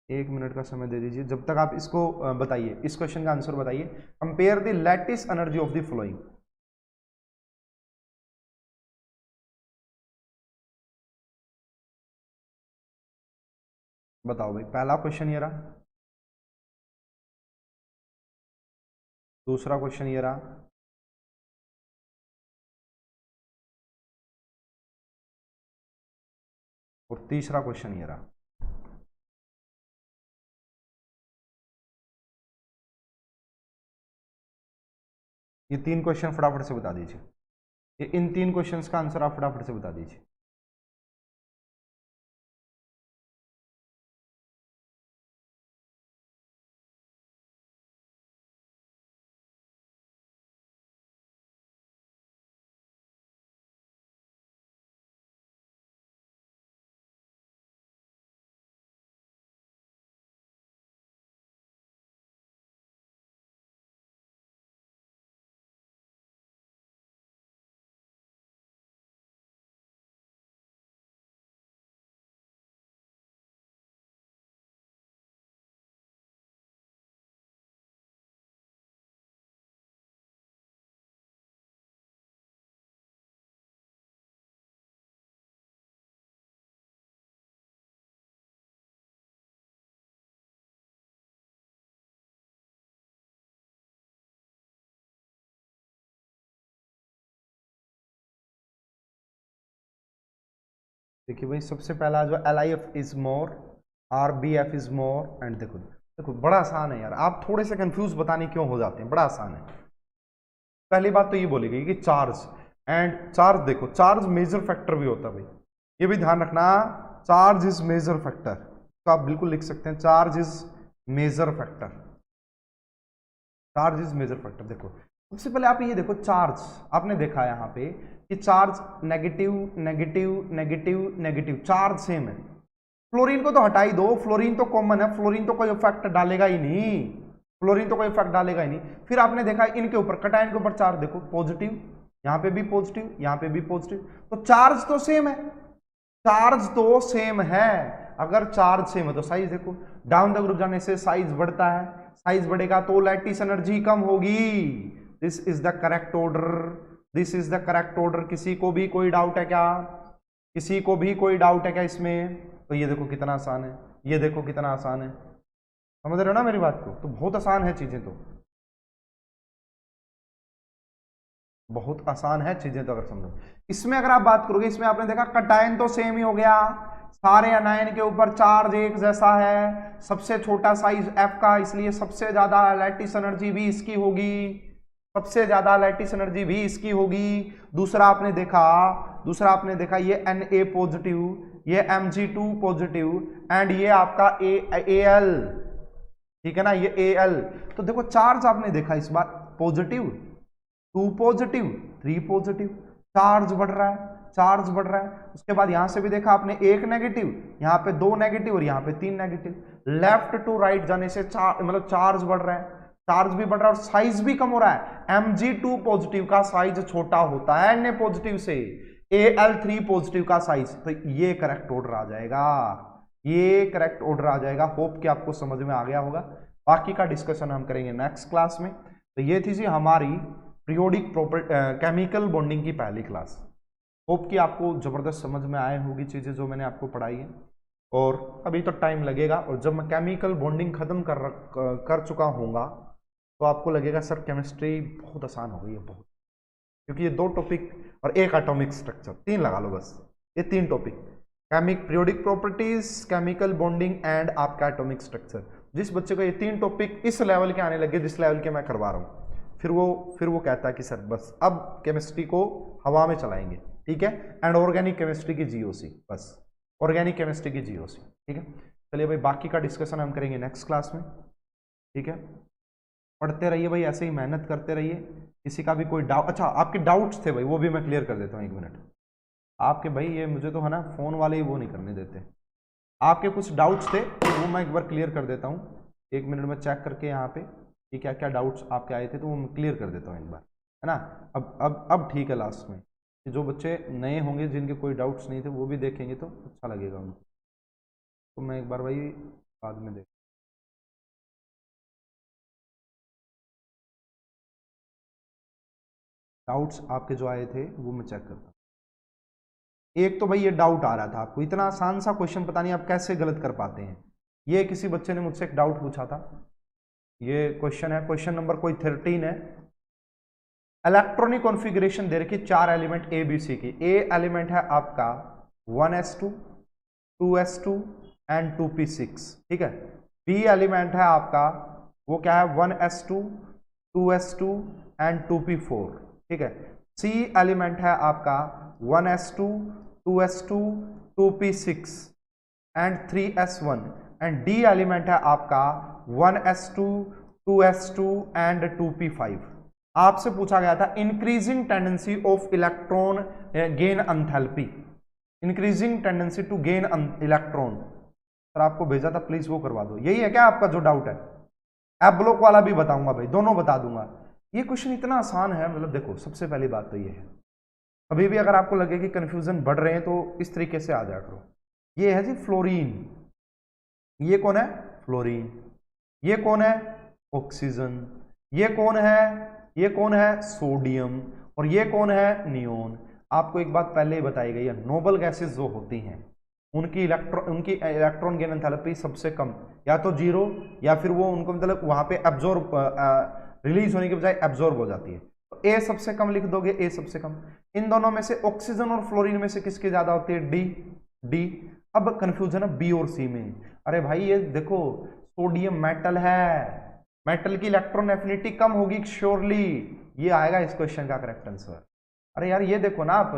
1 मिनट का समय दे दीजिए जब तक आप इसको बताइए, इस क्वेश्चन का आंसर बताइए। Compare the lattice energy of the flowing. बताओ भाई, पहला क्वेश्चन ये रहा, दूसरा क्वेश्चन ये रहा, और तीसरा क्वेश्चन ये रहा। ये 3 क्वेश्चन फटाफट से बता दीजिए, ये इन 3 क्वेश्चंस का आंसर आप फटाफट से बता दीजिए। देखिए भाई सबसे पहला जो LIF is more, RBF is more, and देखो देखो बड़ा आसान है यार, आप थोड़े से कंफ्यूज बताने क्यों हो जाते हैं, बड़ा आसान है। पहली बात तो ये बोली गई कि चार्ज, एंड चार्ज देखो चार्ज मेजर फैक्टर भी होता है भाई, ये भी ध्यान रखना, चार्ज इज मेजर फैक्टर, तो आप बिल्कुल लिख सकते हैं charge is major factor, charge is major factor. देखो सबसे पहले आप ये देखो चार्ज, आपने देखा यहाँ पे कि charge negative negative negative negative, charge same है। फ्लोरीन को तो हटा ही दो, फ्लोरीन तो कॉमन है, फ्लोरीन तो कोई इफेक्ट डालेगा ही नहीं, फ्लोरीन तो कोई इफेक्ट डालेगा ही नहीं। फिर आपने देखा इनके ऊपर कटायन के ऊपर चार्ज देखो पॉजिटिव, यहाँ पे भी पॉजिटिव, यहाँ पे भी पॉजिटिव, तो चार्ज तो सेम है, चार्ज तो सेम है। अगर चार्ज सेम है तो साइज देखो, डाउन द ग्रुप जाने से साइज बढ़ता है, साइज बढ़ेगा तो लैटिस एनर्जी कम होगी। This is the correct order, this is the correct order. किसी को भी कोई डाउट है क्या, किसी को भी कोई डाउट है क्या इसमें? तो ये देखो कितना आसान है, ये देखो कितना आसान है, समझ रहे हो ना मेरी बात को? तो बहुत आसान है चीजें, तो बहुत आसान है चीजें, तो अगर समझो इसमें अगर आप बात करोगे, इसमें आपने देखा कटायन तो सेम ही हो गया, सारे अनायन के ऊपर चार्ज एक जैसा है, सबसे छोटा साइज F का, इसलिए सबसे ज्यादा लैटिस एनर्जी भी इसकी होगी, सबसे ज्यादा लैटिस एनर्जी भी इसकी होगी। दूसरा आपने देखा ये Na पॉजिटिव, ये Mg2 पॉजिटिव, एंड ये आपका Al, ठीक है ना, ये Al। तो देखो चार्ज आपने देखा इस बार पॉजिटिव, 2 पॉजिटिव, 3 पॉजिटिव, चार्ज बढ़ रहा है, चार्ज बढ़ रहा है। उसके बाद यहां से भी देखा आपने 1 नेगेटिव, यहां पे 2 नेगेटिव और यहां पे 3 नेगेटिव। लेफ्ट टू राइट जाने से मतलब चार्ज बढ़ रहा है, चार्ज भी बढ़ रहा है और साइज भी कम हो रहा है। Mg2 पॉजिटिव का साइज छोटा होता है Na पॉजिटिव से, Al3 पॉजिटिव का साइज, तो ये करेक्ट ऑर्डर आ जाएगा, ये करेक्ट ऑर्डर आ जाएगा। होप कि आपको समझ में आ गया होगा, बाकी का डिस्कशन हम करेंगे नेक्स्ट क्लास में। तो ये थी जी हमारी पीरियोडिक केमिकल बॉन्डिंग की पहली क्लास। होप कि आपको जबरदस्त समझ में आए होगी चीजें जो मैंने आपको पढ़ाई है, और अभी तो टाइम लगेगा, और जब मैं केमिकल बॉन्डिंग खत्म कर चुका होऊंगा तो आपको लगेगा सर केमिस्ट्री बहुत आसान हो गई है, बहुत, क्योंकि ये 2 टॉपिक और एक एटॉमिक स्ट्रक्चर, 3 लगा लो बस, ये 3 topic, periodic properties, chemical bonding and आपका एटॉमिक स्ट्रक्चर। जिस बच्चे को ये 3 टॉपिक इस लेवल के आने लगे, जिस लेवल के मैं करवा रहा हूँ, फिर वो कहता है कि सर बस अब केमिस्ट्री को हवा में चलाएंगे, ठीक है, एंड ऑर्गेनिक केमिस्ट्री की GOC, बस ऑर्गेनिक केमिस्ट्री की GOC, ठीक है। चलिए भाई बाकी का डिस्कशन हम करेंगे नेक्स्ट क्लास में, ठीक है। पढ़ते रहिए भाई, ऐसे ही मेहनत करते रहिए। किसी का भी कोई डाउट, अच्छा आपके डाउट्स थे भाई, वो भी मैं क्लियर कर देता हूँ, 1 मिनट आपके भाई, ये मुझे तो है ना फोन वाले ही वो नहीं करने देते, आपके कुछ डाउट्स थे वो मैं एक बार क्लियर कर देता हूँ, 1 मिनट में चेक करके यहाँ पे कि क्या क्या डाउट्स आपके आए थे, तो वो मैं क्लियर कर देता हूँ एक बार, है ना। अब ठीक है, लास्ट में जो बच्चे नए होंगे जिनके कोई डाउट्स नहीं थे वो भी देखेंगे तो अच्छा लगेगा उनको, तो मैं एक बार भाई बाद में देख, डाउट्स आपके जो आए थे वो मैं चेक करता हूँ। एक तो भाई ये डाउट आ रहा था आपको, इतना आसान सा क्वेश्चन पता नहीं आप कैसे गलत कर पाते हैं। ये किसी बच्चे ने मुझसे एक डाउट पूछा था, ये क्वेश्चन है, क्वेश्चन नंबर कोई 13 है। इलेक्ट्रॉनिक कॉन्फ़िगरेशन दे रखी 4 एलिमेंट ABC की। ए एलिमेंट है आपका 1s2, 2s2 एंड 2p6, ठीक है। बी एलिमेंट है आपका वो क्या है 1s2, 2s2 एंड 2p4, ठीक है। सी एलिमेंट है आपका 1s2, 2s2, 2p6 and 3s1, and D element है आपका 1s2, 2s2 एंड 2p5। आपसे पूछा गया था increasing tendency of electron gain enthalpy, increasing tendency to gain electron. Sir आपको भेजा था, प्लीज वो करवा दो। यही है क्या आपका जो डाउट है? एप ब्लॉक वाला भी बताऊंगा भाई, दोनों बता दूंगा। ये क्वेश्चन इतना आसान है, मतलब देखो सबसे पहली बात तो ये है, अभी भी अगर आपको लगे कि कंफ्यूजन बढ़ रहे हैं तो इस तरीके से आ जाया करो। ये है जी फ्लोरीन, ये कौन है? फ्लोरीन। ये कौन है? ऑक्सीजन। ये कौन है? ये कौन है? सोडियम। और ये कौन है? नियोन। आपको एक बात पहले ही बताई गई है, नोबल गैसेस जो होती हैं उनकी इलेक्ट्रॉन गेन एंथैल्पी सबसे कम, या तो 0 या फिर वो उनको मतलब वहां पे एब्जॉर्ब रिलीज होने के बजाय एब्जॉर्ब हो जाती है। तो ए सबसे कम लिख दोगे, ए सबसे कम। इन दोनों में से ऑक्सीजन और फ्लोरीन में से किसकी ज्यादा होती है? डी। डी। अब कंफ्यूजन है बी और सी में। अरे भाई ये देखो सोडियम मेटल है, मेटल की इलेक्ट्रॉन एफिनिटी कम होगी श्योरली, ये आएगा इस क्वेश्चन का करेक्ट आंसर। अरे यार ये देखो ना आप,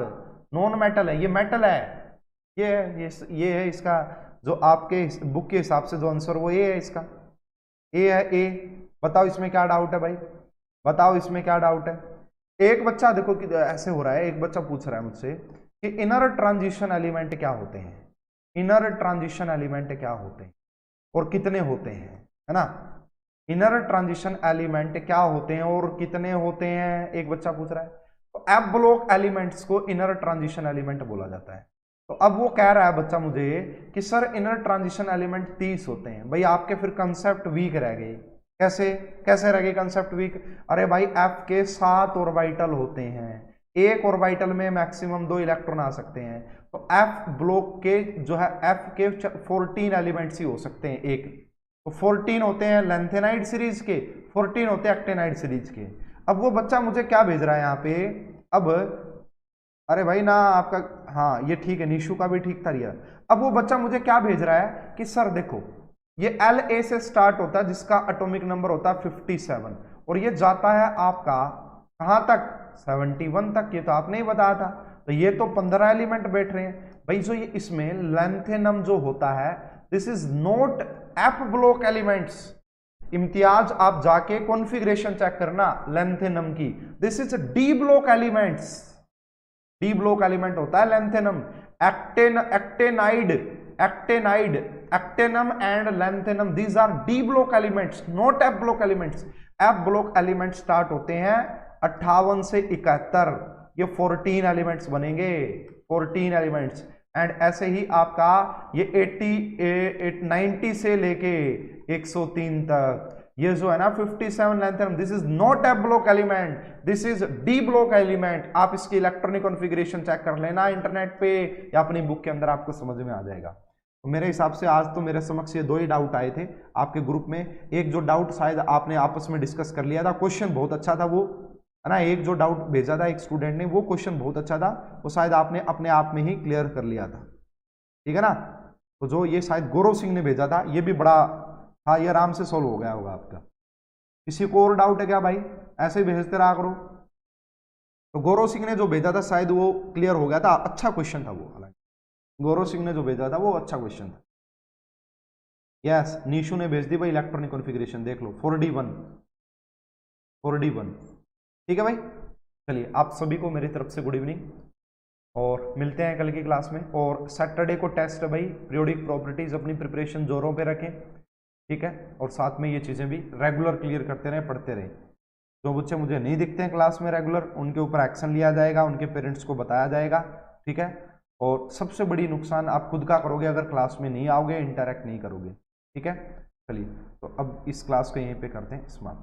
नॉन मेटल है, ये मेटल है, ये है इसका जो आपके बुक के हिसाब से जो आंसर वो ये है, इसका ए है ए। बताओ इसमें क्या डाउट है भाई, बताओ इसमें क्या डाउट है। एक बच्चा देखो कि ऐसे हो रहा है, एक बच्चा पूछ रहा है मुझसे कि इनर ट्रांजिशन एलिमेंट क्या होते हैं, इनर ट्रांजिशन एलिमेंट क्या होते हैं और कितने होते हैं, है ना। इनर ट्रांजिशन एलिमेंट क्या होते हैं और कितने होते हैं, एक बच्चा पूछ रहा है। तो एफ ब्लॉक एलिमेंट्स को इनर ट्रांजिशन एलिमेंट बोला जाता है। तो अब वो कह रहा है बच्चा मुझे कि सर इनर ट्रांजिशन एलिमेंट 30 होते हैं। भाई आपके फिर कंसेप्ट वीक रह गए। कैसे कैसे रह गए कंसेप्ट वीक? अरे भाई एफ के 7 ऑर्बिटल होते हैं, एक ऑर्बिटल में मैक्सिमम 2 इलेक्ट्रॉन आ सकते हैं। तो एफ ब्लॉक के जो है एफ के 14 एलिमेंट्स ही हो सकते हैं एक। तो 14 होते हैं लेंथेनाइड सीरीज के, 14 होते हैं एक्टेनाइड सीरीज के। अब वो बच्चा मुझे क्या भेज रहा है यहाँ पे, अब अरे भाई ना आपका, हाँ ये ठीक है, निशु का भी ठीक था रिया। अब वो बच्चा मुझे क्या भेज रहा है कि सर देखो ये La से स्टार्ट होता है जिसका एटॉमिक नंबर होता है 57 और ये जाता है आपका कहां तक, 71 तक। ये तो आपने ही बताया था। तो ये तो 15 एलिमेंट बैठ रहे हैं भाई। जो ये इसमें लेंथेनम जो होता है, this is not F block elements. Imtiaz आप जाके कॉन्फ़िगरेशन चेक करना लेंथेनम की, this is D block elements. D block element होता है lanthanum. Actinium and lanthanum, these are D block elements, not F block elements. F block element start होते हैं 58 से 71, ये 14 एलिमेंट्स बनेंगे, 14 एलिमेंट्स। एंड ऐसे ही आपका ये 90 से लेके 103 तक, ये जो है ना 57 lanthanum, this is not F block element, this is D block element. आप इसकी इलेक्ट्रॉनिक कॉन्फ़िगरेशन चेक कर लेना इंटरनेट पे या अपनी बुक के अंदर, आपको समझ में आ जाएगा। तो मेरे हिसाब से आज तो मेरे समक्ष ये 2 ही डाउट आए थे आपके ग्रुप में। एक जो डाउट शायद आपने आपस में डिस्कस कर लिया था, क्वेश्चन बहुत अच्छा था वो, है ना। एक जो डाउट भेजा था एक स्टूडेंट ने, वो क्वेश्चन बहुत अच्छा था, वो शायद आपने अपने आप में ही क्लियर कर लिया था, ठीक है ना। तो जो ये शायद गौरव सिंह ने भेजा था, ये भी बड़ा, हाँ ये आराम से सॉल्व हो गया होगा आपका। किसी को और डाउट है क्या भाई? ऐसे ही भेजते रहा करो। तो गौरव सिंह ने जो भेजा था शायद वो क्लियर हो गया था, अच्छा क्वेश्चन था वो, हालांकि गौरव सिंह ने जो भेजा था वो अच्छा क्वेश्चन था। यस, नीशू ने भेज दी भाई इलेक्ट्रॉनिक कॉन्फ़िगरेशन, देख लो 4D1, ठीक है भाई। चलिए आप सभी को मेरी तरफ से गुड इवनिंग और मिलते हैं कल की क्लास में। और सैटरडे को टेस्ट है भाई, पीरियोडिक प्रॉपर्टीज, अपनी प्रिपरेशन जोरों पे रखें, ठीक है। और साथ में ये चीज़ें भी रेगुलर क्लियर करते रहें, पढ़ते रहें। जो बच्चे मुझे नहीं दिखते हैं क्लास में रेगुलर, उनके ऊपर एक्शन लिया जाएगा, उनके पेरेंट्स को बताया जाएगा, ठीक है। और सबसे बड़ी नुकसान आप खुद का करोगे अगर क्लास में नहीं आओगे, इंटरेक्ट नहीं करोगे, ठीक है। चलिए तो अब इस क्लास को यहीं पे करते हैं समाप्त।